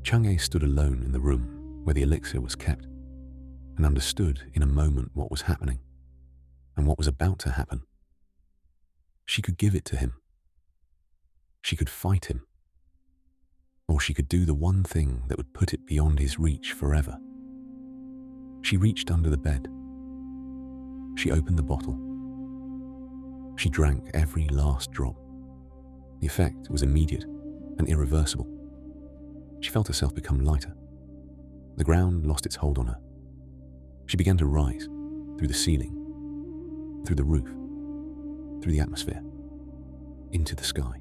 Speaker 1: Chang'e stood alone in the room where the elixir was kept and understood in a moment what was happening and what was about to happen. She could give it to him. She could fight him. Or she could do the one thing that would put it beyond his reach forever. She reached under the bed. She opened the bottle. She drank every last drop. The effect was immediate and irreversible. She felt herself become lighter. The ground lost its hold on her. She began to rise through the ceiling, through the roof, through the atmosphere, into the sky.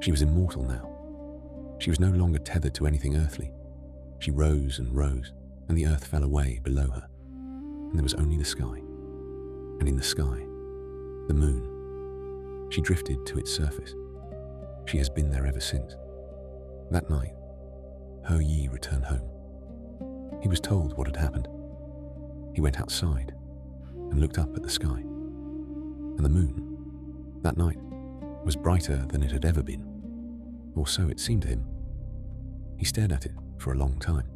Speaker 1: She was immortal now. She was no longer tethered to anything earthly. She rose and rose, and the earth fell away below her, and there was only the sky. And in the sky, the moon. She drifted to its surface. She has been there ever since. That night, Hou Yi returned home. He was told what had happened. He went outside and looked up at the sky. And the moon, that night, was brighter than it had ever been, or so it seemed to him. He stared at it for a long time.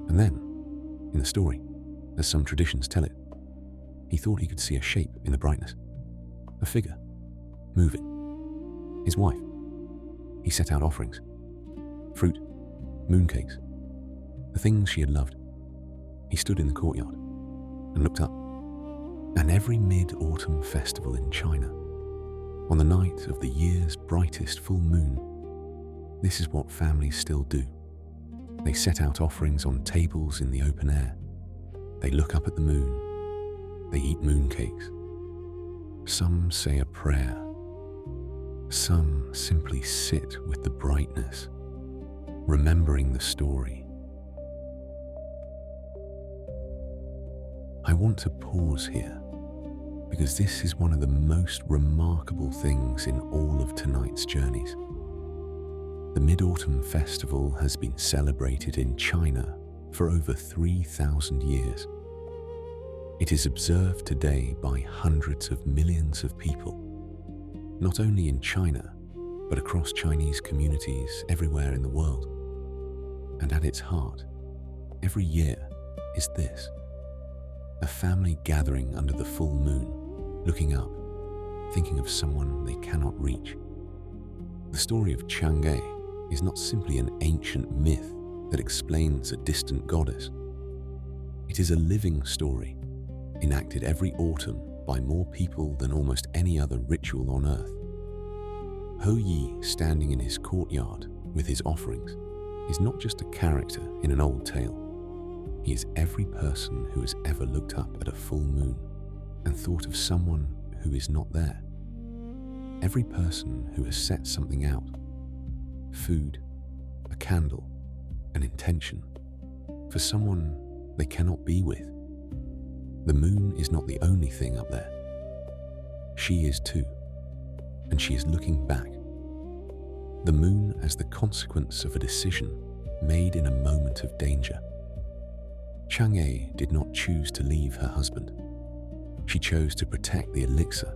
Speaker 1: And then, in the story, as some traditions tell it, he thought he could see a shape in the brightness, a figure, moving. His wife. He set out offerings, fruit, mooncakes, the things she had loved. He stood in the courtyard and looked up. And every mid-autumn festival in China, on the night of the year's brightest full moon, this is what families still do. They set out offerings on tables in the open air. They look up at the moon. They eat mooncakes. Some say a prayer. Some simply sit with the brightness, remembering the story. I want to pause here because this is one of the most remarkable things in all of tonight's journeys. The Mid-Autumn Festival has been celebrated in China for over 3,000 years. It is observed today by hundreds of millions of people, not only in China, but across Chinese communities everywhere in the world. And at its heart, every year is this: a family gathering under the full moon, looking up, thinking of someone they cannot reach. The story of Chang'e is not simply an ancient myth that explains a distant goddess. It is a living story, enacted every autumn by more people than almost any other ritual on earth. Hou Yi, standing in his courtyard with his offerings, is not just a character in an old tale. He is every person who has ever looked up at a full moon and thought of someone who is not there. Every person who has set something out: food, a candle, an intention, for someone they cannot be with. The moon is not the only thing up there. She is too, and she is looking back. The moon as the consequence of a decision made in a moment of danger. Chang'e did not choose to leave her husband. She chose to protect the elixir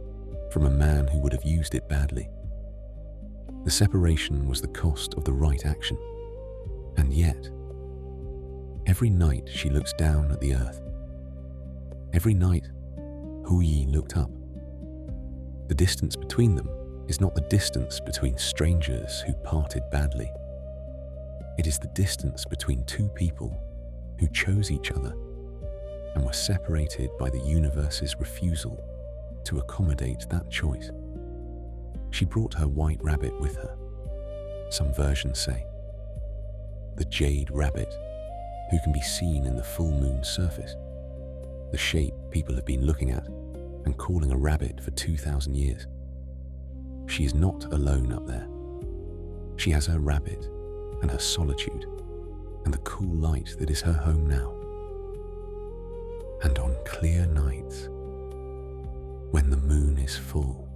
Speaker 1: from a man who would have used it badly. The separation was the cost of the right action. And yet, every night she looks down at the earth. Every night, Hou Yi looked up. The distance between them is not the distance between strangers who parted badly. It is the distance between two people who chose each other and were separated by the universe's refusal to accommodate that choice. She brought her white rabbit with her, some versions say. The jade rabbit, who can be seen in the full moon's surface, the shape people have been looking at and calling a rabbit for 2,000 years. She is not alone up there. She has her rabbit and her solitude and the cool light that is her home now. And on clear nights, when the moon is full,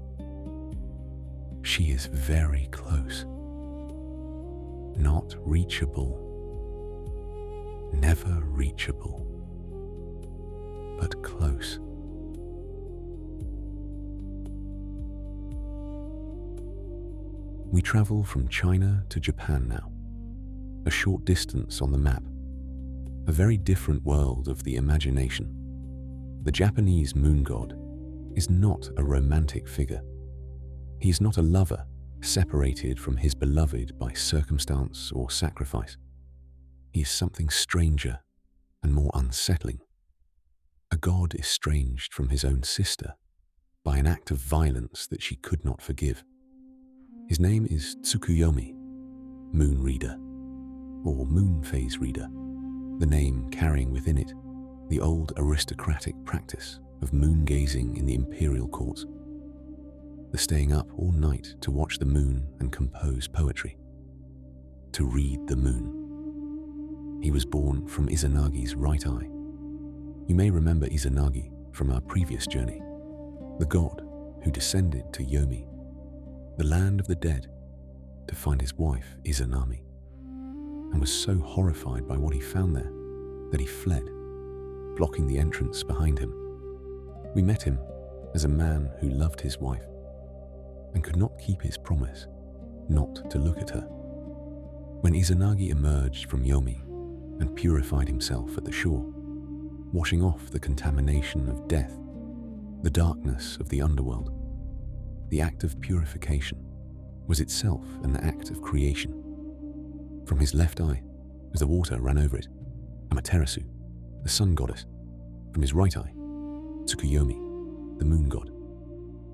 Speaker 1: she is very close, not reachable, never reachable, but close. We travel from China to Japan now, a short distance on the map, a very different world of the imagination. The Japanese moon god is not a romantic figure. He is not a lover separated from his beloved by circumstance or sacrifice. He is something stranger and more unsettling. A god estranged from his own sister by an act of violence that she could not forgive. His name is Tsukuyomi, moon reader, or moon phase reader, the name carrying within it the old aristocratic practice of moon gazing in the imperial courts, the staying up all night to watch the moon and compose poetry, to read the moon. He was born from Izanagi's right eye. You may remember Izanagi from our previous journey, the god who descended to Yomi, the land of the dead, to find his wife Izanami, and was so horrified by what he found there that he fled, blocking the entrance behind him. We met him as a man who loved his wife and could not keep his promise not to look at her. When Izanagi emerged from Yomi and purified himself at the shore, washing off the contamination of death, the darkness of the underworld, the act of purification was itself an act of creation. From his left eye, as the water ran over it, Amaterasu, the sun goddess. From his right eye, Tsukuyomi, the moon god.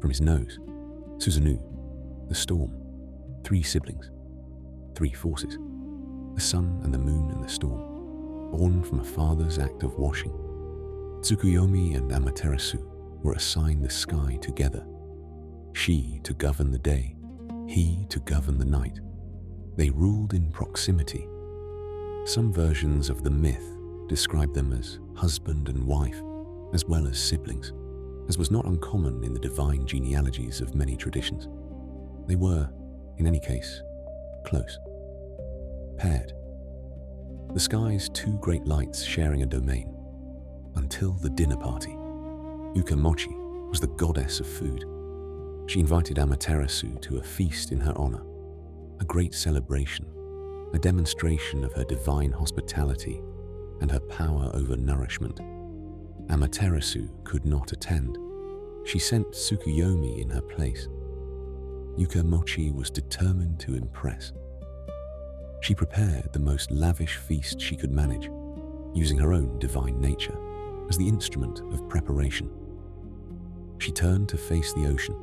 Speaker 1: From his nose, Susanoo, the storm. 3 siblings, 3 forces, the sun and the moon and the storm, born from a father's act of washing. Tsukuyomi and Amaterasu were assigned the sky together, she to govern the day, he to govern the night. They ruled in proximity. Some versions of the myth describe them as husband and wife, as well as siblings, as was not uncommon in the divine genealogies of many traditions. They were, in any case, close, paired. The sky's 2 great lights sharing a domain, until the dinner party. Ukamochi was the goddess of food. She invited Amaterasu to a feast in her honor, a great celebration, a demonstration of her divine hospitality and her power over nourishment. Amaterasu could not attend. She sent Tsukuyomi in her place. Ukamochi was determined to impress. She prepared the most lavish feast she could manage, using her own divine nature as the instrument of preparation. She turned to face the ocean.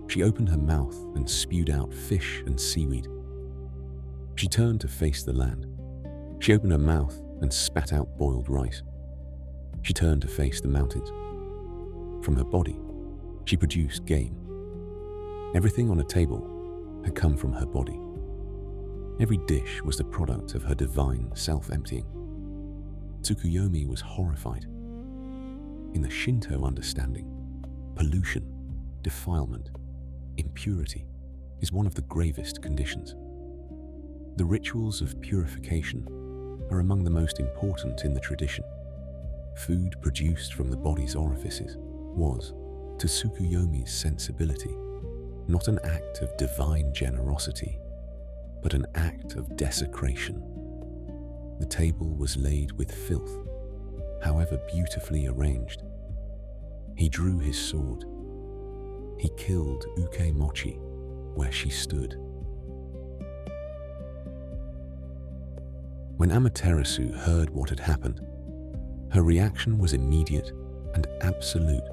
Speaker 1: She opened her mouth and spewed out fish and seaweed. She turned to face the land. She opened her mouth and spat out boiled rice. She turned to face the mountains. From her body, she produced game. Everything on a table had come from her body. Every dish was the product of her divine self-emptying. Tsukuyomi was horrified. In the Shinto understanding, pollution, defilement, impurity is one of the gravest conditions. The rituals of purification are among the most important in the tradition. Food produced from the body's orifices was, to Tsukuyomi's sensibility, not an act of divine generosity, but an act of desecration. The table was laid with filth, however beautifully arranged. He drew his sword. He killed Ukemochi where she stood. When Amaterasu heard what had happened, Her reaction was immediate and absolute.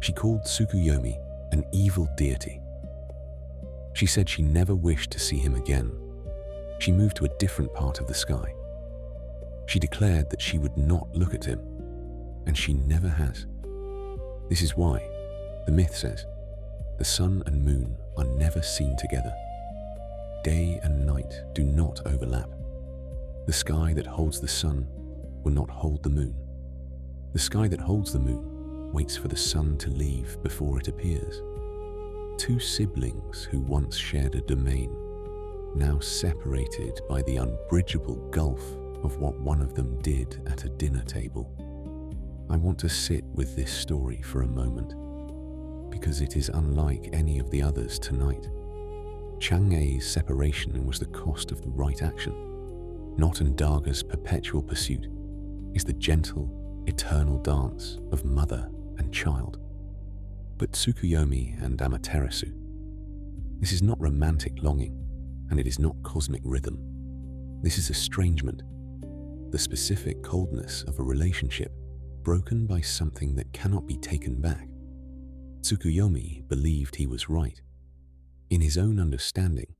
Speaker 1: She called Tsukuyomi an evil deity. She said she never wished to see him again. She moved to a different part of the sky. She declared that she would not look at him, and she never has. This is why, the myth says, the sun and moon are never seen together. Day and night do not overlap. The sky that holds the sun will not hold the moon. The sky that holds the moon waits for the sun to leave before it appears. Two siblings who once shared a domain, now separated by the unbridgeable gulf of what one of them did at a dinner table. I want to sit with this story for a moment, because it is unlike any of the others tonight. Chang'e's separation was the cost of the right action. Not Ndaga's perpetual pursuit is the gentle, eternal dance of mother and child. But Tsukuyomi and Amaterasu, this is not romantic longing, and it is not cosmic rhythm. This is estrangement, the specific coldness of a relationship broken by something that cannot be taken back. Tsukuyomi believed he was right. In his own understanding,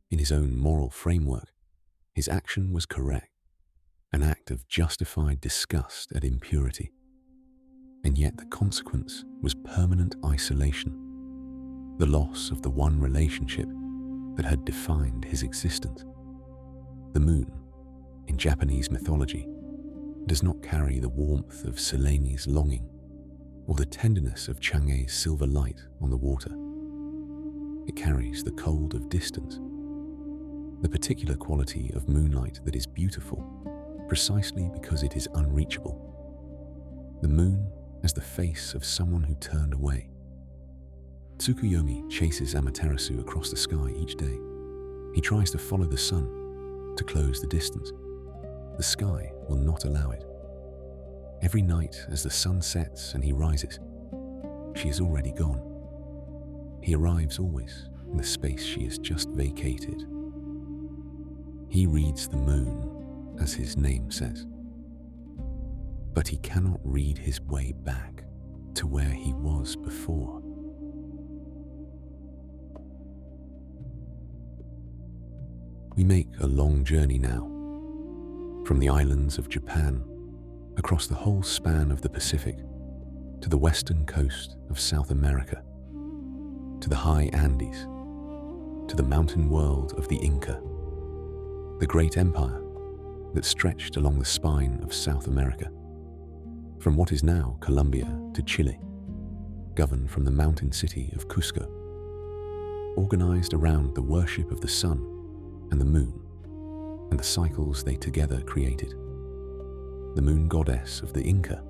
Speaker 1: in his own moral framework, his action was correct, an act of justified disgust at impurity. And yet the consequence was permanent isolation, the loss of the one relationship that had defined his existence. The moon, in Japanese mythology, does not carry the warmth of Selene's longing or the tenderness of Chang'e's silver light on the water. It carries the cold of distance, the particular quality of moonlight that is beautiful precisely because it is unreachable. The moon as the face of someone who turned away. Tsukuyomi chases Amaterasu across the sky each day. He tries to follow the sun, to close the distance. The sky will not allow it. Every night as the sun sets and he rises, she is already gone. He arrives always in the space she has just vacated. He reads the moon, as his name says. But he cannot read his way back to where he was before. We make a long journey now, from the islands of Japan, across the whole span of the Pacific, to the western coast of South America, to the high Andes, to the mountain world of the Inca, the great empire that stretched along the spine of South America, from what is now Colombia to Chile, governed from the mountain city of Cusco, organized around the worship of the sun and the moon, and the cycles they together created. The moon goddess of the Inca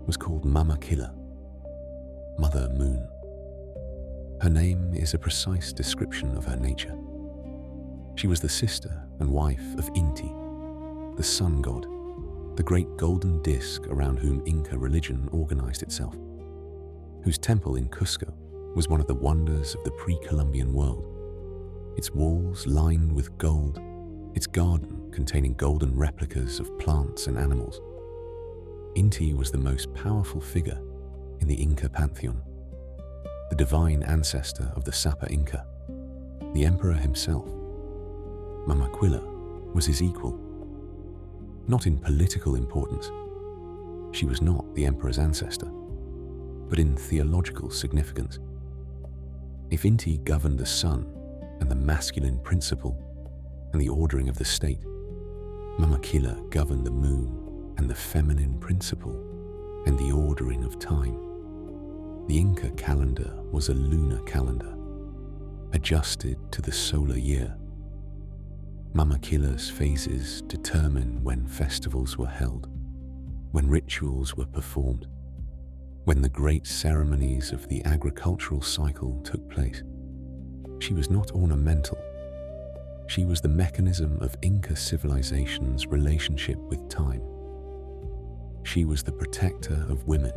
Speaker 1: was called Mama Quilla, Mother Moon. Her name is a precise description of her nature. She was the sister and wife of Inti, the sun god, the great golden disk around whom Inca religion organized itself, whose temple in Cusco was one of the wonders of the pre-Columbian world. Its walls lined with gold, its garden containing golden replicas of plants and animals. Inti was the most powerful figure in the Inca pantheon, the divine ancestor of the Sapa Inca, the emperor himself. Mama Quilla was his equal. Not in political importance, she was not the emperor's ancestor, but in theological significance. If Inti governed the sun and the masculine principle and the ordering of the state, Mama Quilla governed the moon and the feminine principle and the ordering of time. The Inca calendar was a lunar calendar, adjusted to the solar year. Mama Quilla's phases determine when festivals were held, when rituals were performed, when the great ceremonies of the agricultural cycle took place. She was not ornamental. She was the mechanism of Inca civilization's relationship with time. She was the protector of women.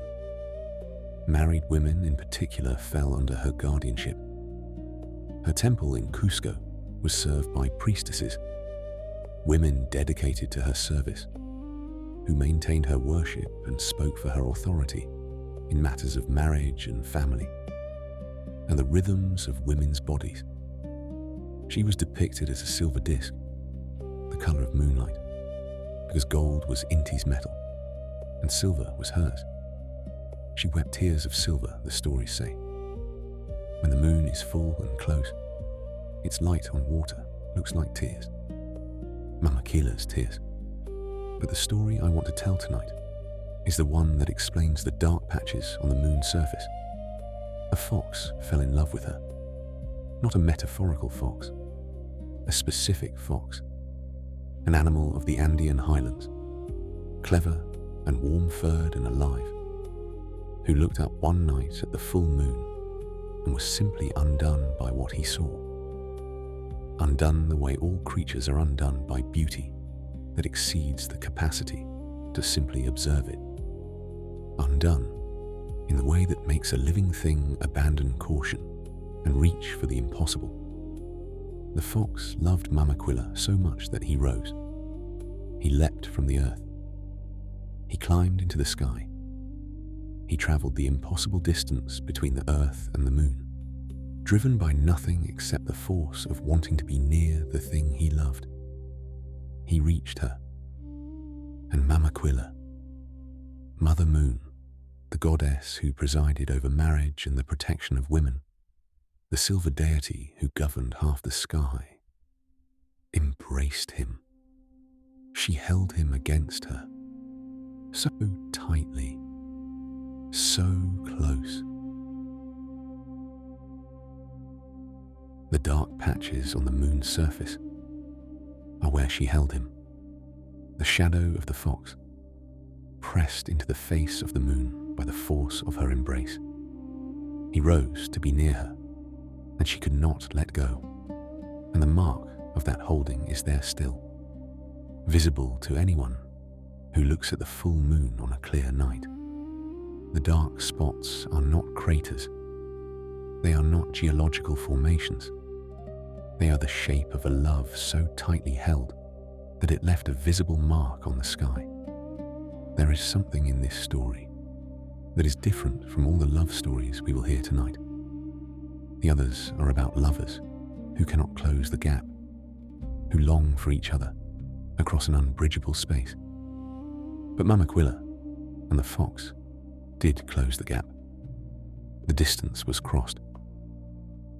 Speaker 1: Married women in particular fell under her guardianship. Her temple in Cusco was served by priestesses, women dedicated to her service, who maintained her worship and spoke for her authority in matters of marriage and family, and the rhythms of women's bodies. She was depicted as a silver disc, the color of moonlight, because gold was Inti's metal and silver was hers. She wept tears of silver, the stories say. When the moon is full and close, its light on water looks like tears. Mama Quilla's tears. But the story I want to tell tonight is the one that explains the dark patches on the moon's surface. A fox fell in love with her. Not a metaphorical fox, a specific fox. An animal of the Andean highlands, clever and warm-furred and alive, who looked up one night at the full moon and was simply undone by what he saw. Undone the way all creatures are undone by beauty that exceeds the capacity to simply observe it. Undone in the way that makes a living thing abandon caution and reach for the impossible. The fox loved Mama Quilla so much that he rose. He leapt from the earth. He climbed into the sky. He traveled the impossible distance between the earth and the moon, driven by nothing except the force of wanting to be near the thing he loved. He reached her. And Mama Quilla, Mother Moon, the goddess who presided over marriage and the protection of women, the silver deity who governed half the sky, embraced him. She held him against her, so tightly, so close. The dark patches on the moon's surface are where she held him. The shadow of the fox, pressed into the face of the moon by the force of her embrace. He rose to be near her, and she could not let go, and the mark of that holding is there still, visible to anyone who looks at the full moon on a clear night. The dark spots are not craters. They are not geological formations. They are the shape of a love so tightly held that it left a visible mark on the sky. There is something in this story that is different from all the love stories we will hear tonight. The others are about lovers who cannot close the gap, who long for each other across an unbridgeable space. But Mama Quilla and the fox did close the gap. The distance was crossed.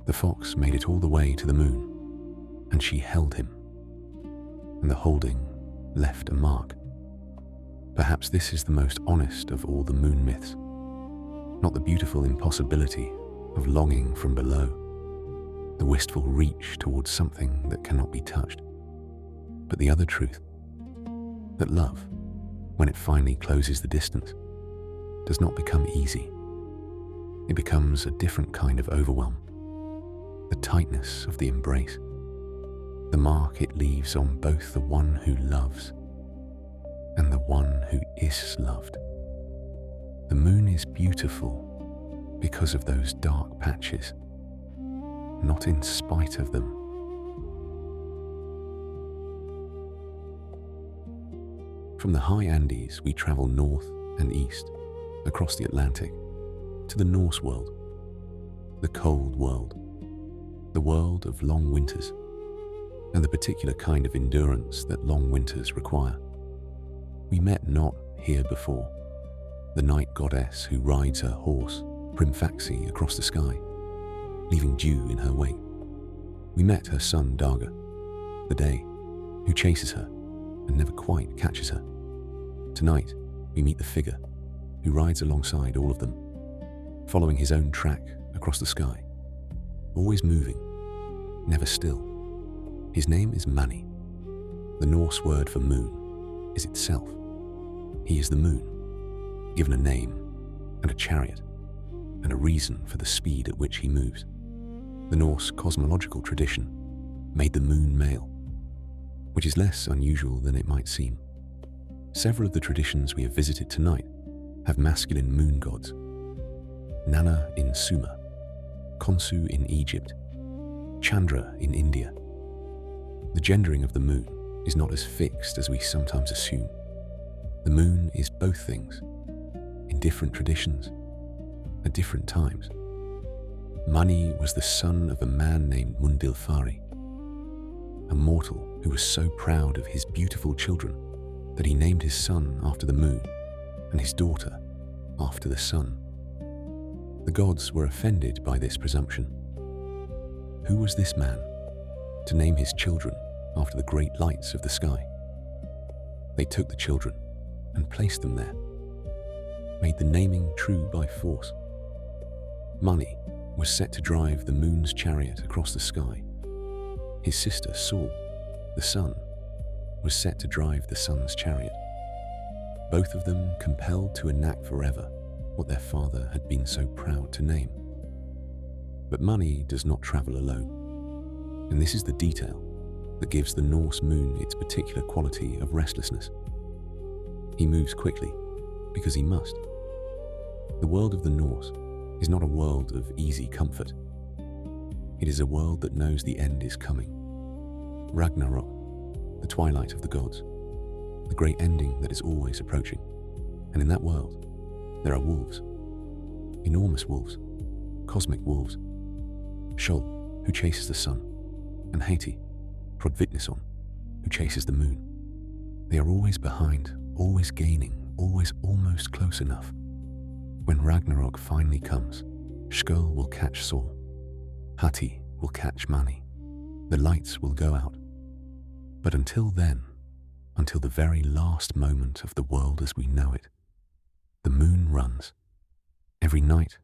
Speaker 1: The fox made it all the way to the moon, and she held him, and the holding left a mark. Perhaps this is the most honest of all the moon myths, not the beautiful impossibility of longing from below, the wistful reach towards something that cannot be touched, but the other truth, that love, when it finally closes the distance, does not become easy. It becomes a different kind of overwhelm, the tightness of the embrace, the mark it leaves on both the one who loves and the one who is loved. The moon is beautiful because of those dark patches, not in spite of them. From the high Andes, we travel north and east, across the Atlantic, to the Norse world, the cold world, the world of long winters, and the particular kind of endurance that long winters require. We met not here before, the night goddess who rides her horse, Primfaxi, across the sky, leaving dew in her wake. We met her son Darga, the day, who chases her and never quite catches her. Tonight, we meet the figure who rides alongside all of them, following his own track across the sky, always moving, never still. His name is Máni. The Norse word for moon is itself. He is the moon, given a name and a chariot and a reason for the speed at which he moves. The Norse cosmological tradition made the moon male, which is less unusual than it might seem. Several of the traditions we have visited tonight have masculine moon gods. Nanna in Sumer, Khonsu in Egypt, Chandra in India. The gendering of the moon is not as fixed as we sometimes assume. The moon is both things, in different traditions, at different times. Máni was the son of a man named Mundilfari, a mortal who was so proud of his beautiful children that he named his son after the moon and his daughter after the sun. The gods were offended by this presumption. Who was this man to name his children after the great lights of the sky? They took the children and placed them there, made the naming true by force. Máni was set to drive the moon's chariot across the sky. His sister, Sol, the sun, was set to drive the sun's chariot. Both of them compelled to enact forever what their father had been so proud to name. But Máni does not travel alone, and this is the detail that gives the Norse moon its particular quality of restlessness. He moves quickly because he must. The world of the Norse is not a world of easy comfort. It is a world that knows the end is coming. Ragnarok, the twilight of the gods, the great ending that is always approaching. And in that world, there are wolves, enormous wolves, cosmic wolves. Skjold, who chases the sun, and Hecate, Prodvitnison, who chases the moon. They are always behind, always gaining, always almost close enough. When Ragnarok finally comes, Skjold will catch Sol, Hati will catch Máni. The lights will go out. But until then, until the very last moment of the world as we know it, the moon runs, every night,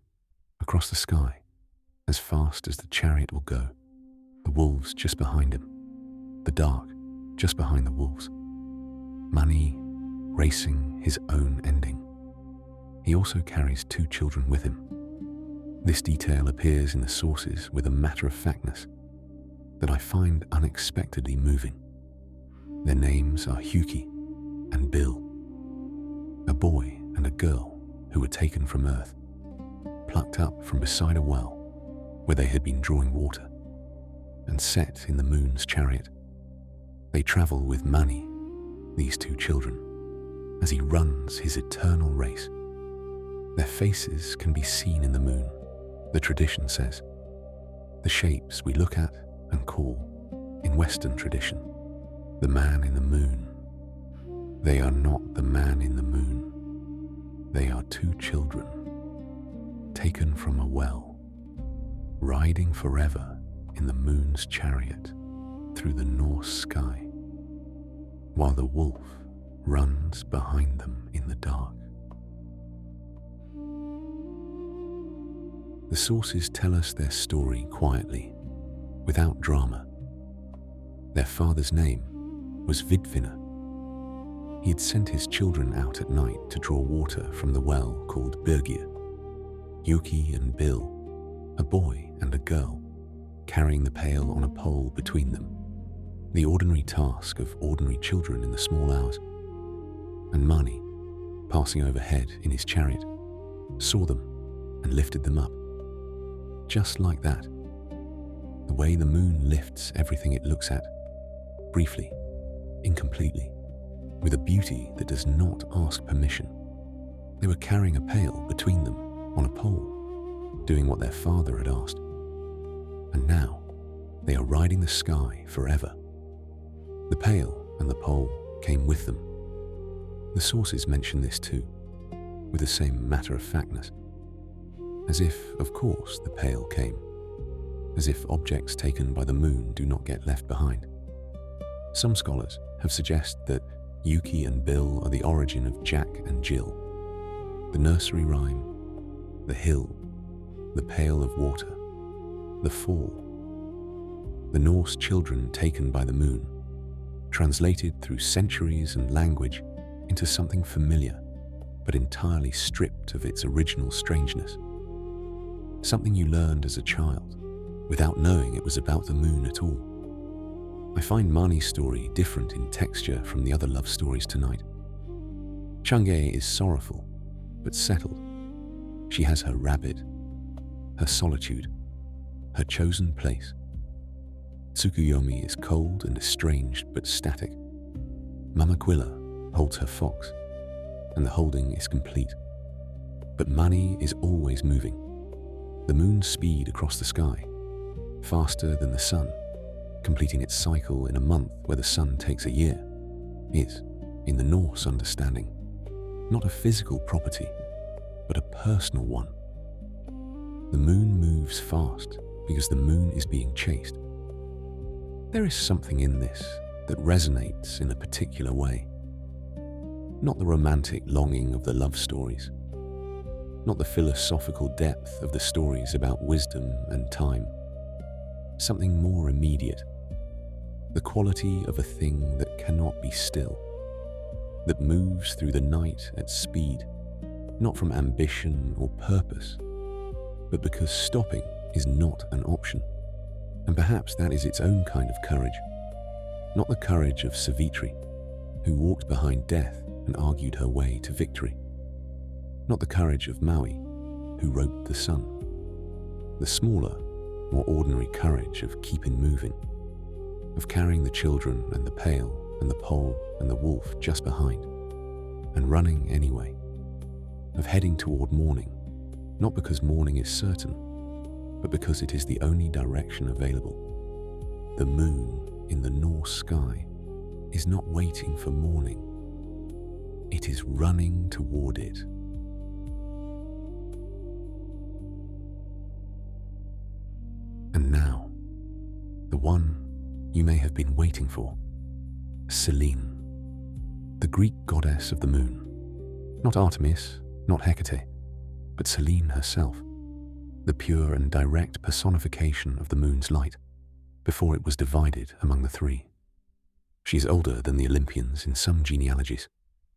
Speaker 1: across the sky, as fast as the chariot will go, the wolves just behind him, the dark just behind the wolves. Máni racing his own ending. He also carries 2 children with him. This detail appears in the sources with a matter-of-factness that I find unexpectedly moving. Their names are Hjuki and Bil, a boy and a girl who were taken from Earth, plucked up from beside a well where they had been drawing water, and set in the moon's chariot. They travel with Máni, these 2 children, as he runs his eternal race. Their faces can be seen in the moon, the tradition says. The shapes we look at and call, in Western tradition, the man in the moon. They are not the man in the moon. They are 2 children, taken from a well, riding forever in the moon's chariot through the Norse sky, while the wolf runs behind them in the dark. The sources tell us their story quietly, without drama. Their father's name was Vidfina. He had sent his children out at night to draw water from the well called Birgir. Hjuki and Bil, a boy and a girl, carrying the pail on a pole between them, the ordinary task of ordinary children in the small hours. And Máni, passing overhead in his chariot, saw them and lifted them up. Just like that, the way the moon lifts everything it looks at, briefly, incompletely, with a beauty that does not ask permission. They were carrying a pail between them on a pole, doing what their father had asked. And now, they are riding the sky forever. The pail and the pole came with them. The sources mention this too, with the same matter-of-factness, as if, of course, the pail came, as if objects taken by the moon do not get left behind. Some scholars have suggested that Hjuki and Bil are the origin of Jack and Jill, the nursery rhyme, the hill, the pail of water, the fall. The Norse children taken by the moon, translated through centuries and language into something familiar, but entirely stripped of its original strangeness. Something you learned as a child, without knowing it was about the moon at all. I find Máni's story different in texture from the other love stories tonight. Chang'e is sorrowful, but settled. She has her rabbit, her solitude, her chosen place. Tsukuyomi is cold and estranged but static. Mama Quilla holds her fox, and the holding is complete. But Máni is always moving. The moon's speed across the sky, faster than the sun, completing its cycle in a month where the sun takes a year, is, in the Norse understanding, not a physical property, but a personal one. The moon moves fast because the moon is being chased. There is something in this that resonates in a particular way. Not the romantic longing of the love stories, not the philosophical depth of the stories about wisdom and time. Something more immediate, the quality of a thing that cannot be still, that moves through the night at speed, not from ambition or purpose, but because stopping is not an option. And perhaps that is its own kind of courage, not the courage of Savitri, who walked behind death and argued her way to victory, not the courage of Maui, who wrote the sun, the smaller, more ordinary courage of keeping moving, of carrying the children and the pail and the pole and the wolf just behind, and running anyway, of heading toward morning, not because morning is certain, but because it is the only direction available. The moon in the Norse sky is not waiting for morning, it is running toward it. And now, the one you may have been waiting for, Selene, the Greek goddess of the moon. Not Artemis, not Hecate, but Selene herself, the pure and direct personification of the moon's light, before it was divided among the three. She is older than the Olympians in some genealogies,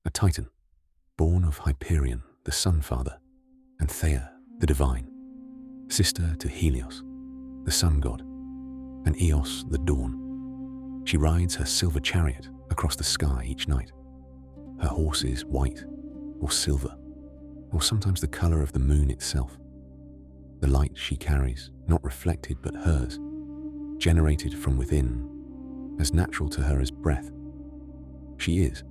Speaker 1: a Titan, born of Hyperion, the sun father, and Thea, the divine, sister to Helios, the sun god, and Eos, the dawn. She rides her silver chariot across the sky each night. Her horse is white or silver, or sometimes the color of the moon itself. The light she carries, not reflected but hers, generated from within, as natural to her as breath. She is,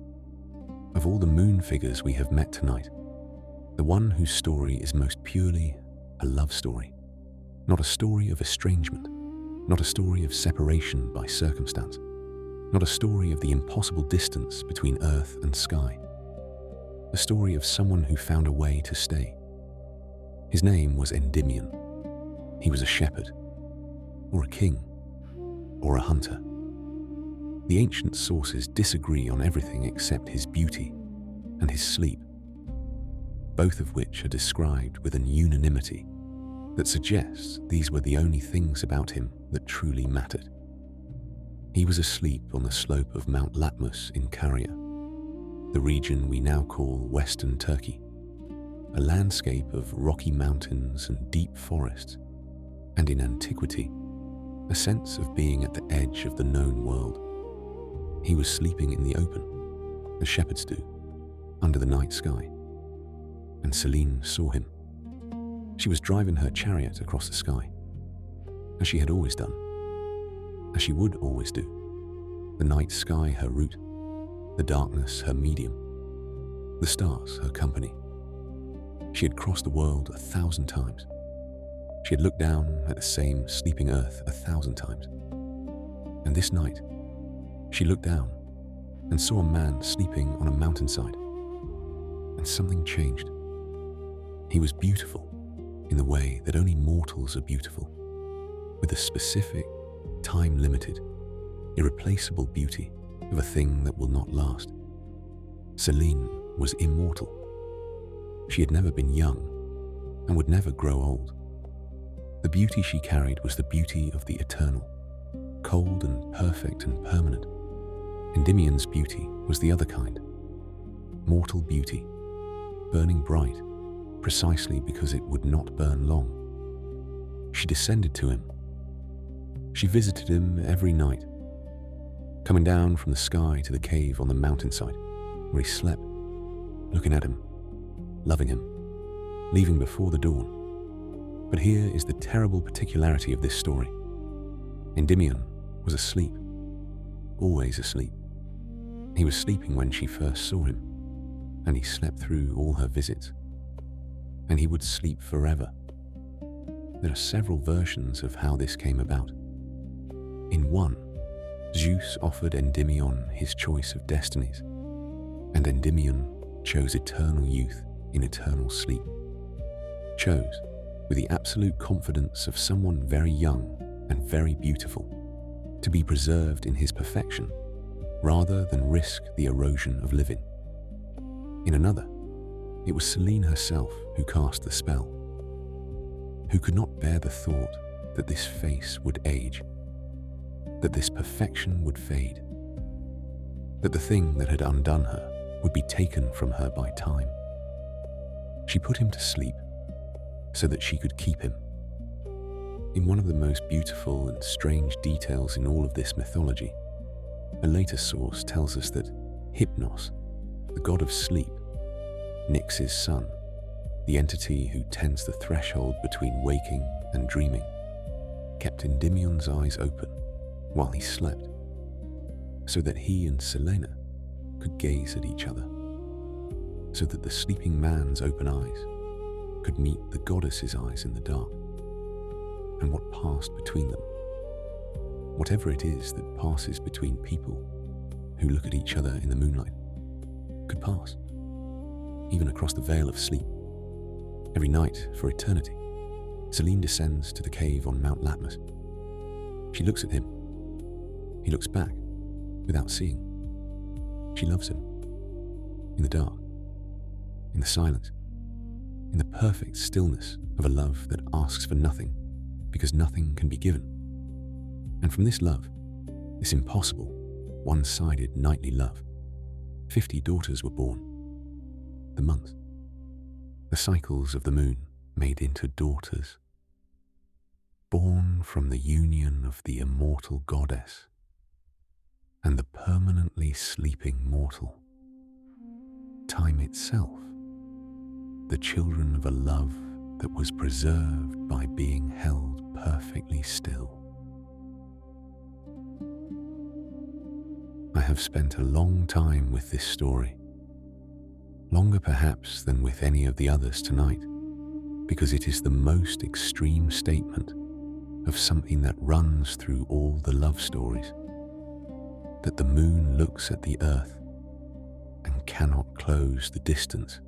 Speaker 1: of all the moon figures we have met tonight, the one whose story is most purely a love story, not a story of estrangement, not a story of separation by circumstance, not a story of the impossible distance between earth and sky, a story of someone who found a way to stay. His name was Endymion. He was a shepherd, or a king, or a hunter. The ancient sources disagree on everything except his beauty and his sleep, both of which are described with an unanimity that suggests these were the only things about him that truly mattered. He was asleep on the slope of Mount Latmus in Caria, the region we now call Western Turkey, a landscape of rocky mountains and deep forests, and in antiquity, a sense of being at the edge of the known world. He was sleeping in the open, as shepherds do, under the night sky, and Selene saw him. She was driving her chariot across the sky, as she had always done, as she would always do. The night sky her route, the darkness her medium, the stars her company. She had crossed the world 1,000 times. She had looked down at the same sleeping earth 1,000 times. And this night, she looked down and saw a man sleeping on a mountainside. And something changed. He was beautiful in the way that only mortals are beautiful, with a specific, time-limited, irreplaceable beauty of a thing that will not last. Selene was immortal. She had never been young and would never grow old. The beauty she carried was the beauty of the eternal, cold and perfect and permanent. Endymion's beauty was the other kind, mortal beauty, burning bright, precisely because it would not burn long. She descended to him. She visited him every night, coming down from the sky to the cave on the mountainside, where he slept, looking at him, loving him, leaving before the dawn. But here is the terrible particularity of this story. Endymion was asleep, always asleep. He was sleeping when she first saw him. and he slept through all her visits, and he would sleep forever. There are several versions of how this came about. In one, Zeus offered Endymion his choice of destinies, and Endymion chose eternal youth in eternal sleep, chose with the absolute confidence of someone very young and very beautiful, to be preserved in his perfection rather than risk the erosion of living. In another, it was Selene herself who cast the spell, who could not bear the thought that this face would age, that this perfection would fade, that the thing that had undone her would be taken from her by time. She put him to sleep so that she could keep him. In one of the most beautiful and strange details in all of this mythology, a later source tells us that Hypnos, the god of sleep, Nyx's son, the entity who tends the threshold between waking and dreaming, kept Endymion's eyes open while he slept, so that he and Selene could gaze at each other, so that the sleeping man's open eyes could meet the goddess's eyes in the dark. And what passed between them, whatever it is that passes between people who look at each other in the moonlight, could pass, even across the veil of sleep. Every night for eternity, Selene descends to the cave on Mount Latmus. She looks at him. He looks back without seeing. She loves him in the dark, in the silence, in the perfect stillness of a love that asks for nothing because nothing can be given. And from this love, this impossible, one-sided nightly love, 50 daughters were born. The months, the cycles of the moon made into daughters, born from the union of the immortal goddess and the permanently sleeping mortal, time itself, the children of a love that was preserved by being held perfectly still. I have spent a long time with this story, longer perhaps than with any of the others tonight, because it is the most extreme statement of something that runs through all the love stories, that the moon looks at the earth and cannot close the distance,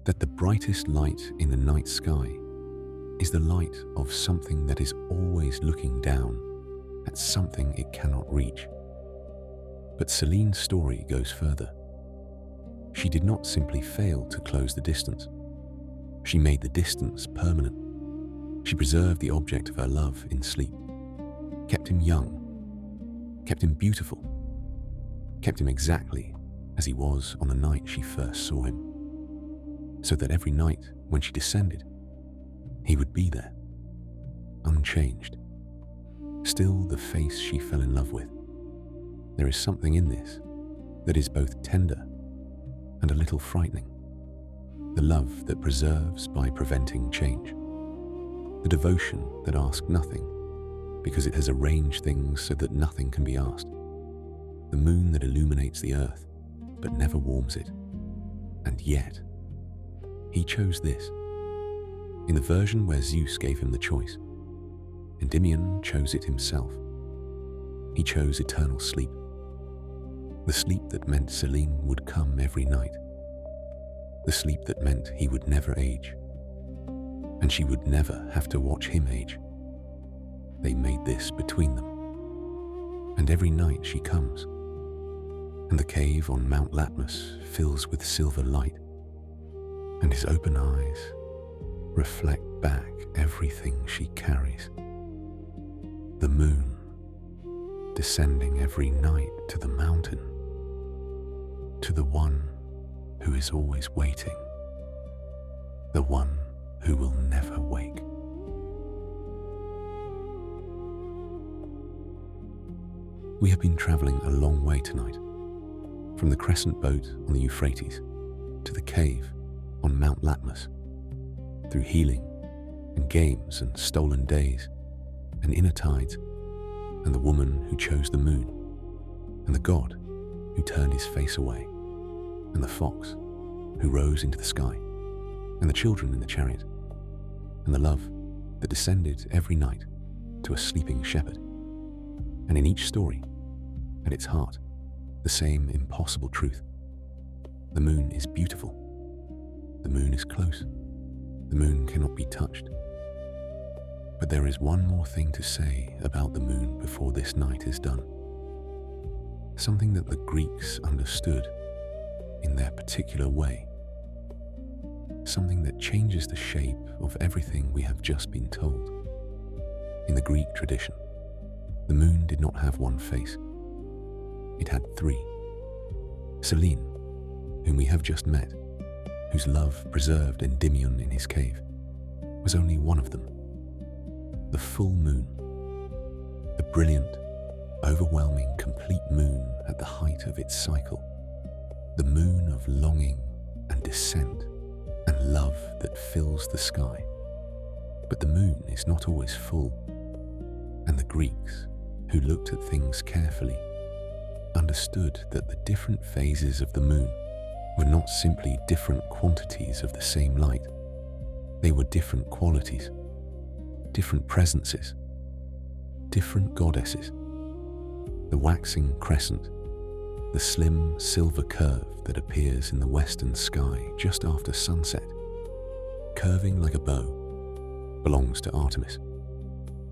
Speaker 1: that the brightest light in the night sky is the light of something that is always looking down at something it cannot reach. But Selene's story goes further. She did not simply fail to close the distance. She made the distance permanent. She preserved the object of her love in sleep, kept him young, kept him beautiful, kept him exactly as he was on the night she first saw him, so that every night when she descended, he would be there, unchanged, still the face she fell in love with. There is something in this that is both tender and a little frightening. The love that preserves by preventing change. The devotion that asks nothing because it has arranged things so that nothing can be asked. The moon that illuminates the earth but never warms it. And yet, he chose this. In the version where Zeus gave him the choice, Endymion chose it himself. He chose eternal sleep. The sleep that meant Selene would come every night. The sleep that meant he would never age. And she would never have to watch him age. They made this between them. And every night she comes, and the cave on Mount Latmus fills with silver light, and his open eyes reflect back everything she carries. The moon descending every night to the mountain, to the one who is always waiting, the one who will never wake. We have been traveling a long way tonight, from the crescent boat on the Euphrates to the cave on Mount Latmus, through healing and games and stolen days and inner tides, and the woman who chose the moon, and the god who turned his face away, and the fox who rose into the sky, and the children in the chariot, and the love that descended every night to a sleeping shepherd. And in each story, at its heart, the same impossible truth. The moon is beautiful. The moon is close. The moon cannot be touched. But there is one more thing to say about the moon before this night is done. Something that the Greeks understood in their particular way. Something that changes the shape of everything we have just been told. In the Greek tradition, the moon did not have one face. It had three. Selene, whom we have just met, whose love preserved Endymion in his cave, was only one of them. The full moon, the brilliant, overwhelming, complete moon at the height of its cycle, the moon of longing and descent and love that fills the sky. But the moon is not always full, and the Greeks, who looked at things carefully, understood that the different phases of the moon were not simply different quantities of the same light. They were different qualities, different presences, different goddesses. The waxing crescent, the slim silver curve that appears in the western sky just after sunset, curving like a bow, belongs to Artemis.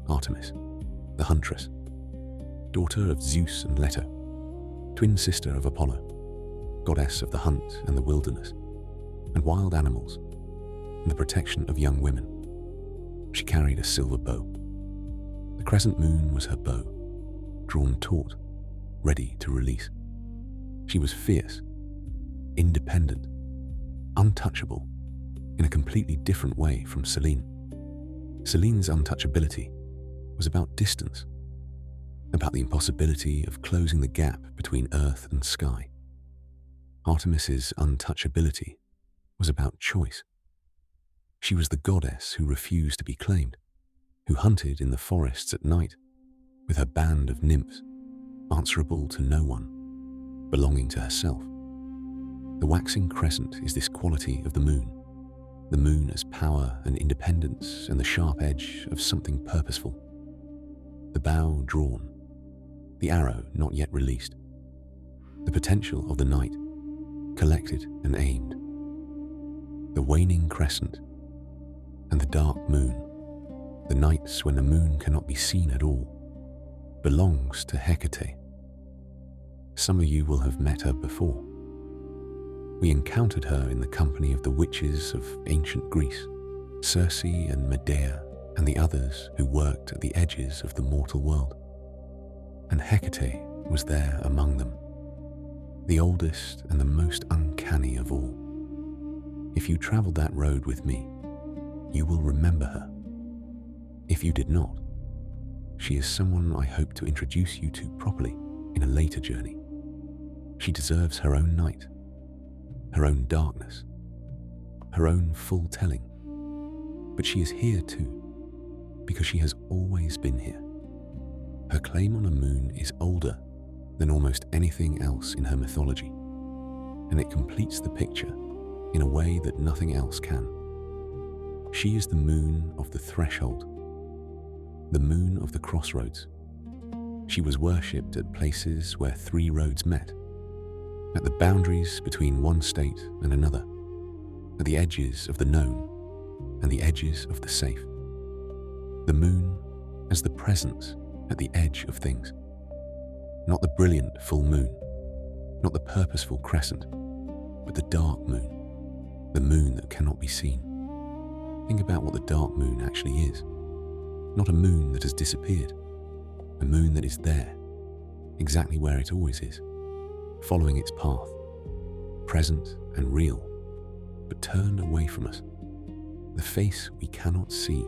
Speaker 1: Artemis, the huntress, daughter of Zeus and Leto, twin sister of Apollo, goddess of the hunt and the wilderness, and wild animals, and the protection of young women. She carried a silver bow. The crescent moon was her bow, drawn taut, ready to release. She was fierce, independent, untouchable, in a completely different way from Selene. Selene's untouchability was about distance, about the impossibility of closing the gap between earth and sky. Artemis's untouchability was about choice. She was the goddess who refused to be claimed, who hunted in the forests at night with her band of nymphs, answerable to no one, belonging to herself. The waxing crescent is this quality of the moon as power and independence and the sharp edge of something purposeful. The bow drawn, the arrow not yet released, the potential of the night, collected and aimed. The waning crescent and the dark moon, the nights when the moon cannot be seen at all, belongs to Hecate. Some of you will have met her before. We encountered her in the company of the witches of ancient Greece, Circe and Medea and the others who worked at the edges of the mortal world. And Hecate was there among them, the oldest and the most uncanny of all. If you traveled that road with me, you will remember her. If you did not, she is someone I hope to introduce you to properly in a later journey. She deserves her own night, her own darkness, her own full telling. But she is here too, because she has always been here. Her claim on a moon is older than almost anything else in her mythology, and it completes the picture in a way that nothing else can. She is the moon of the threshold, the moon of the crossroads. She was worshipped at places where three roads met, at the boundaries between one state and another, at the edges of the known and the edges of the safe. The moon as the presence at the edge of things. Not the brilliant full moon, not the purposeful crescent, but the dark moon, the moon that cannot be seen. Think about what the dark moon actually is. Not a moon that has disappeared, a moon that is there, exactly where it always is, following its path, present and real, but turned away from us. The face we cannot see,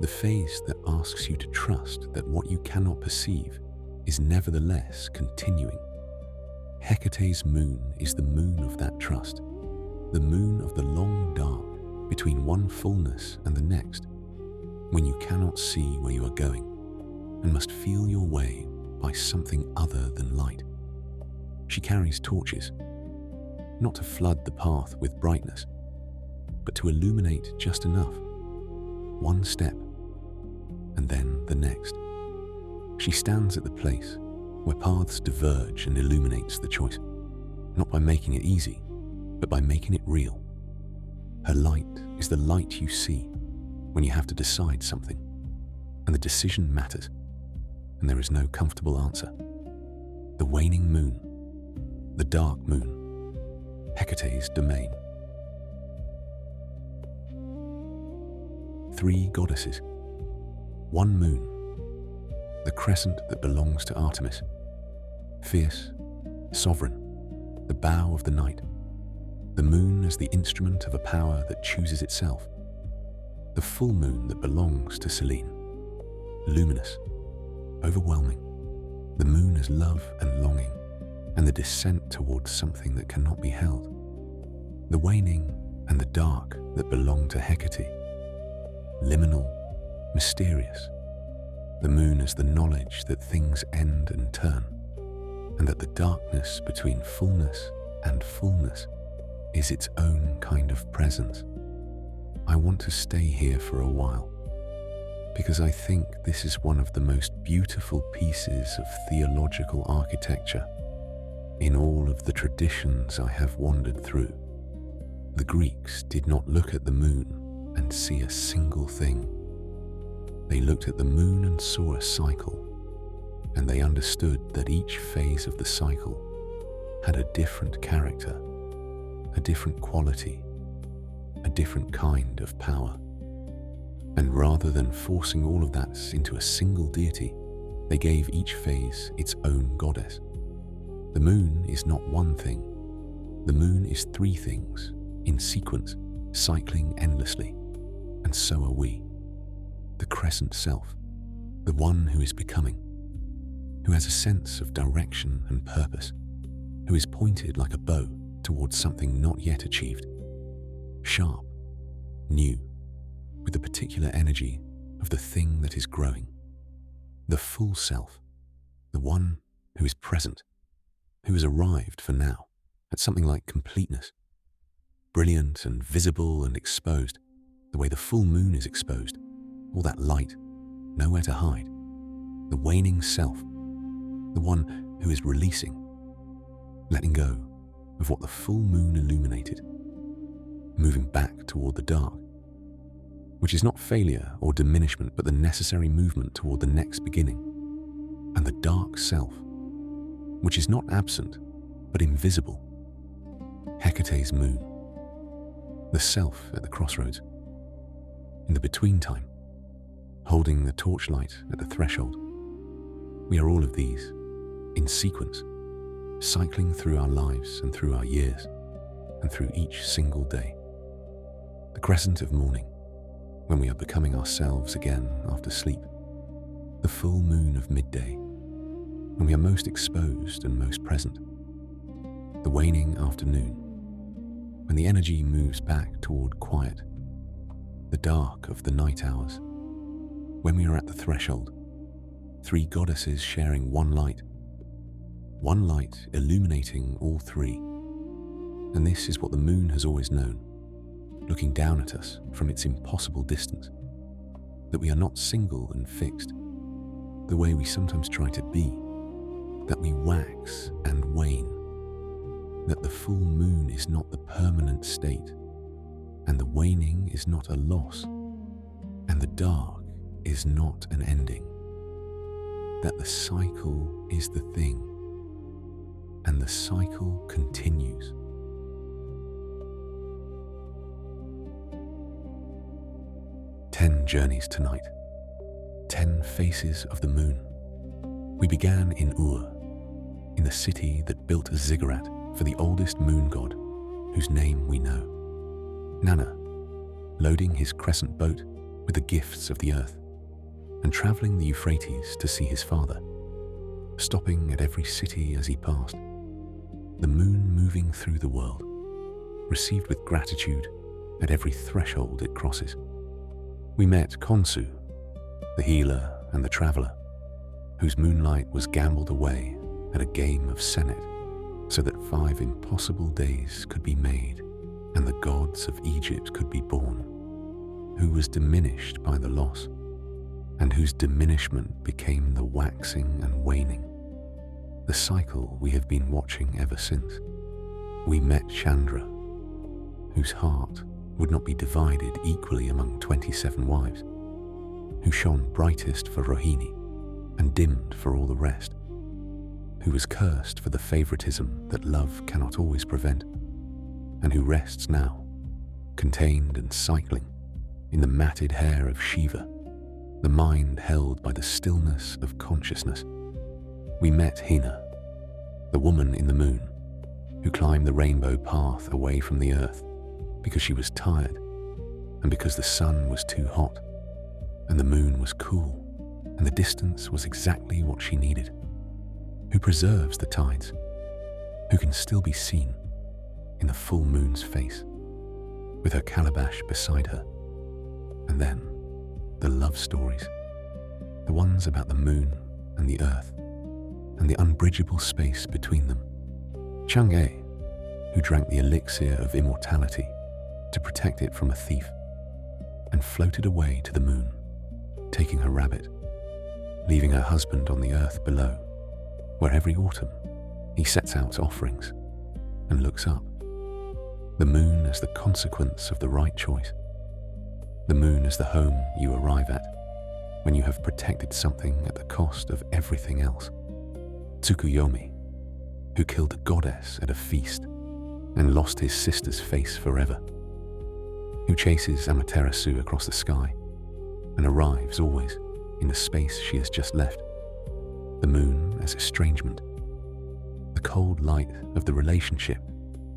Speaker 1: the face that asks you to trust that what you cannot perceive is nevertheless continuing. Hecate's moon is the moon of that trust, the moon of the long dark between one fullness and the next, when you cannot see where you are going and must feel your way by something other than light. She carries torches, not to flood the path with brightness, but to illuminate just enough, one step, and then the next. She stands at the place where paths diverge and illuminates the choice, not by making it easy, but by making it real. Her light is the light you see when you have to decide something, and the decision matters, and there is no comfortable answer. The waning moon, the dark moon, Hecate's domain. 3 goddesses, 1 moon, the crescent that belongs to Artemis, fierce, sovereign, the bow of the night, the moon as the instrument of a power that chooses itself, the full moon that belongs to Selene, luminous, overwhelming, the moon as love and longing, and the descent towards something that cannot be held, the waning and the dark that belong to Hecate, liminal, mysterious, the moon as the knowledge that things end and turn, and that the darkness between fullness and fullness is its own kind of presence. I want to stay here for a while, because I think this is one of the most beautiful pieces of theological architecture in all of the traditions I have wandered through. The Greeks did not look at the moon and see a single thing. They looked at the moon and saw a cycle, and they understood that each phase of the cycle had a different character, a different quality, a different kind of power. And rather than forcing all of that into a single deity, they gave each phase its own goddess. The moon is not one thing. The moon is 3 things, in sequence, cycling endlessly. And so are we. The crescent self, the one who is becoming, who has a sense of direction and purpose, who is pointed like a bow towards something not yet achieved, sharp, new, with the particular energy of the thing that is growing. The full self, the one who is present, who has arrived for now at something like completeness, brilliant and visible and exposed, the way the full moon is exposed, all that light, nowhere to hide. The waning self, the one who is releasing, letting go of what the full moon illuminated, moving back toward the dark, which is not failure or diminishment, but the necessary movement toward the next beginning. And the dark self, which is not absent, but invisible, Hecate's moon, the self at the crossroads, in the between time, holding the torchlight at the threshold. We are all of these, in sequence, cycling through our lives and through our years, and through each single day. The crescent of morning, when we are becoming ourselves again after sleep. The full moon of midday, when we are most exposed and most present. The waning afternoon, when the energy moves back toward quiet. The dark of the night hours, when we are at the threshold, 3 goddesses sharing one light illuminating all 3. And this is what the moon has always known, looking down at us from its impossible distance, that we are not single and fixed, the way we sometimes try to be, that we wax and wane, that the full moon is not the permanent state, and the waning is not a loss, and the dark is not an ending, that the cycle is the thing, and the cycle continues. Ten journeys tonight, 10 faces of the moon. We began in Ur, in the city that built a ziggurat for the oldest moon god, whose name we know. Nanna, loading his crescent boat with the gifts of the earth, and traveling the Euphrates to see his father, stopping at every city as he passed. The moon moving through the world, received with gratitude at every threshold it crosses. We met Khonsu, the healer and the traveller, whose moonlight was gambled away at a game of senet, so that 5 impossible days could be made and the gods of Egypt could be born, who was diminished by the loss, and whose diminishment became the waxing and waning, the cycle we have been watching ever since. We met Chandra, whose heart would not be divided equally among 27 wives, who shone brightest for Rohini and dimmed for all the rest, who was cursed for the favoritism that love cannot always prevent, and who rests now, contained and cycling, in the matted hair of Shiva, the mind held by the stillness of consciousness. We met Hina, the woman in the moon, who climbed the rainbow path away from the earth because she was tired and because the sun was too hot and the moon was cool and the distance was exactly what she needed, who preserves the tides, who can still be seen in the full moon's face, with her calabash beside her. And then the love stories, the ones about the moon and the earth and the unbridgeable space between them. Chang'e, who drank the elixir of immortality to protect it from a thief, and floated away to the moon, taking her rabbit, leaving her husband on the earth below, where every autumn he sets out offerings and looks up. The moon as the consequence of the right choice. The moon as the home you arrive at when you have protected something at the cost of everything else. Tsukuyomi, who killed a goddess at a feast and lost his sister's face forever, who chases Amaterasu across the sky and arrives always in the space she has just left. The moon as estrangement, the cold light of the relationship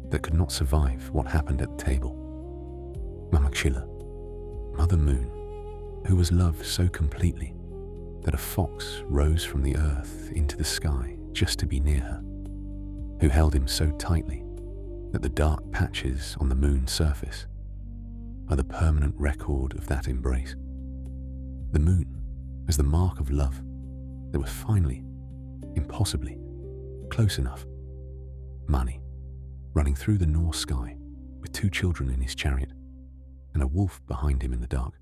Speaker 1: that could not survive what happened at the table. Mama Quilla, Mother Moon, who was loved so completely that a fox rose from the earth into the sky just to be near her, who held him so tightly that the dark patches on the moon's surface are the permanent record of that embrace. The moon as the mark of love that was finally, impossibly, close enough. Máni, running through the North sky with 2 children in his chariot and a wolf behind him in the dark,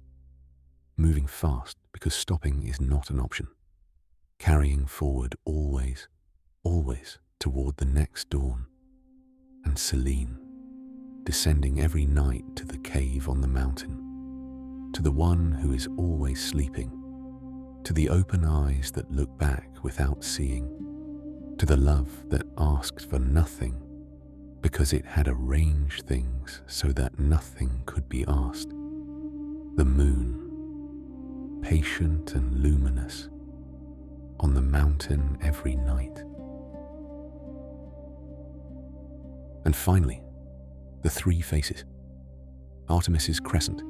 Speaker 1: moving fast because stopping is not an option, carrying forward always, always toward the next dawn. And Selene, descending every night to the cave on the mountain, to the one who is always sleeping, to the open eyes that look back without seeing, to the love that asked for nothing because it had arranged things so that nothing could be asked. The moon, patient and luminous, on the mountain every night. And finally, the 3 faces. Artemis's crescent,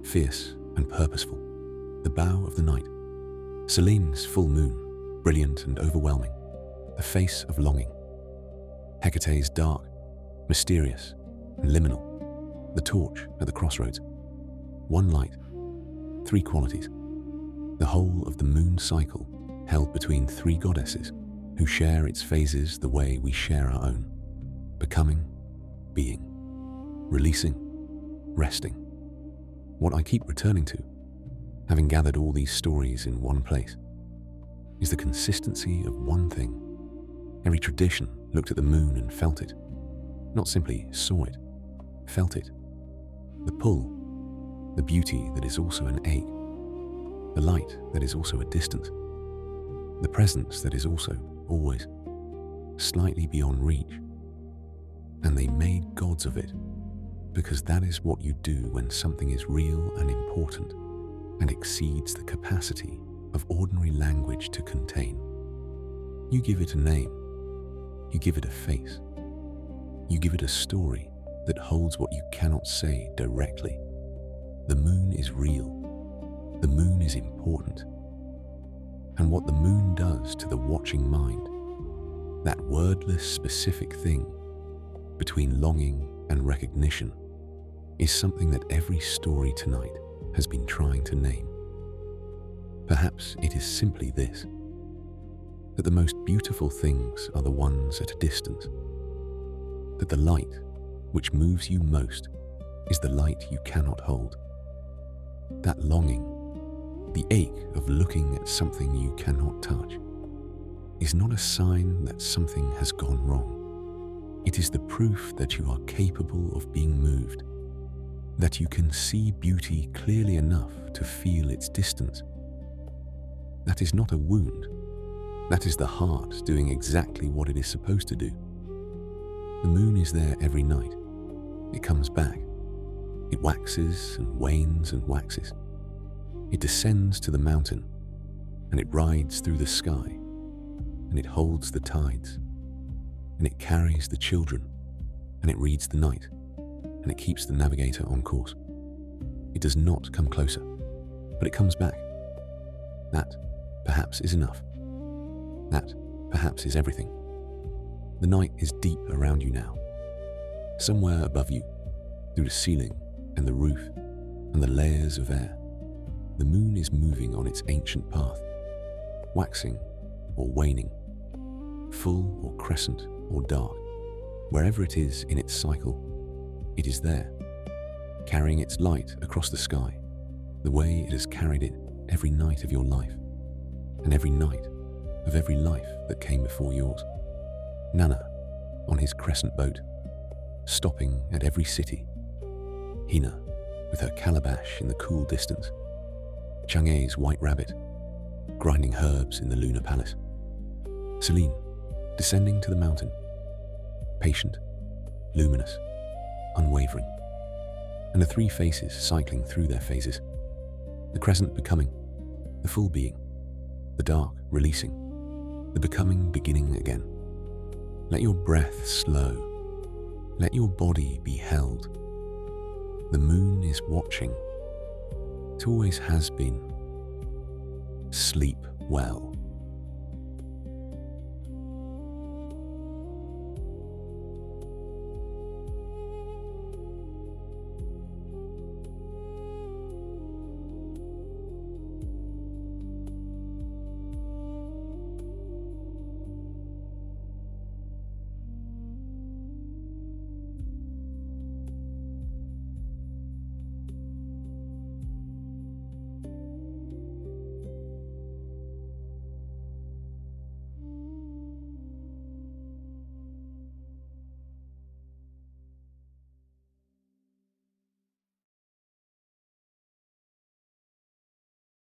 Speaker 1: fierce and purposeful, the bow of the night. Selene's full moon, brilliant and overwhelming, the face of longing. Hecate's dark, mysterious and liminal, the torch at the crossroads. 1 light, 3 qualities. The whole of the moon cycle held between 3 goddesses who share its phases the way we share our own. Becoming, being, releasing, resting. What I keep returning to, having gathered all these stories in one place, is the consistency of one thing. Every tradition looked at the moon and felt it, not simply saw it, felt it. The pull, the beauty that is also an ache, the light that is also a distance, the presence that is also always slightly beyond reach. And they made gods of it, because that is what you do when something is real and important and exceeds the capacity of ordinary language to contain. You give it a name, you give it a face, you give it a story that holds what you cannot say directly. The moon is real, the moon is important, and what the moon does to the watching mind, that wordless specific thing between longing and recognition, is something that every story tonight has been trying to name. Perhaps it is simply this, that the most beautiful things are the ones at a distance, that the light which moves you most is the light you cannot hold. That longing, the ache of looking at something you cannot touch, is not a sign that something has gone wrong. It is the proof that you are capable of being moved, that you can see beauty clearly enough to feel its distance. That is not a wound. That is the heart doing exactly what it is supposed to do. The moon is there every night. It comes back. It waxes and wanes and waxes. It descends to the mountain, and it rides through the sky, and it holds the tides, and it carries the children, and it reads the night, and it keeps the navigator on course. It does not come closer, but it comes back. That, perhaps, is enough. That, perhaps, is everything. The night is deep around you now. Somewhere above you, through the ceiling and the roof and the layers of air, the moon is moving on its ancient path, waxing or waning, full or crescent or dark. Wherever it is in its cycle, it is there, carrying its light across the sky, the way it has carried it every night of your life, and every night of every life that came before yours. Nanna, on his crescent boat, stopping at every city. Hina, with her calabash in the cool distance. Chang'e's white rabbit, grinding herbs in the lunar palace. Selene, descending to the mountain, patient, luminous, unwavering. And the three faces cycling through their phases. The crescent becoming, the full being, the dark releasing, the becoming beginning again. Let your breath slow. Let your body be held. The moon is watching. It always has been. Sleep well.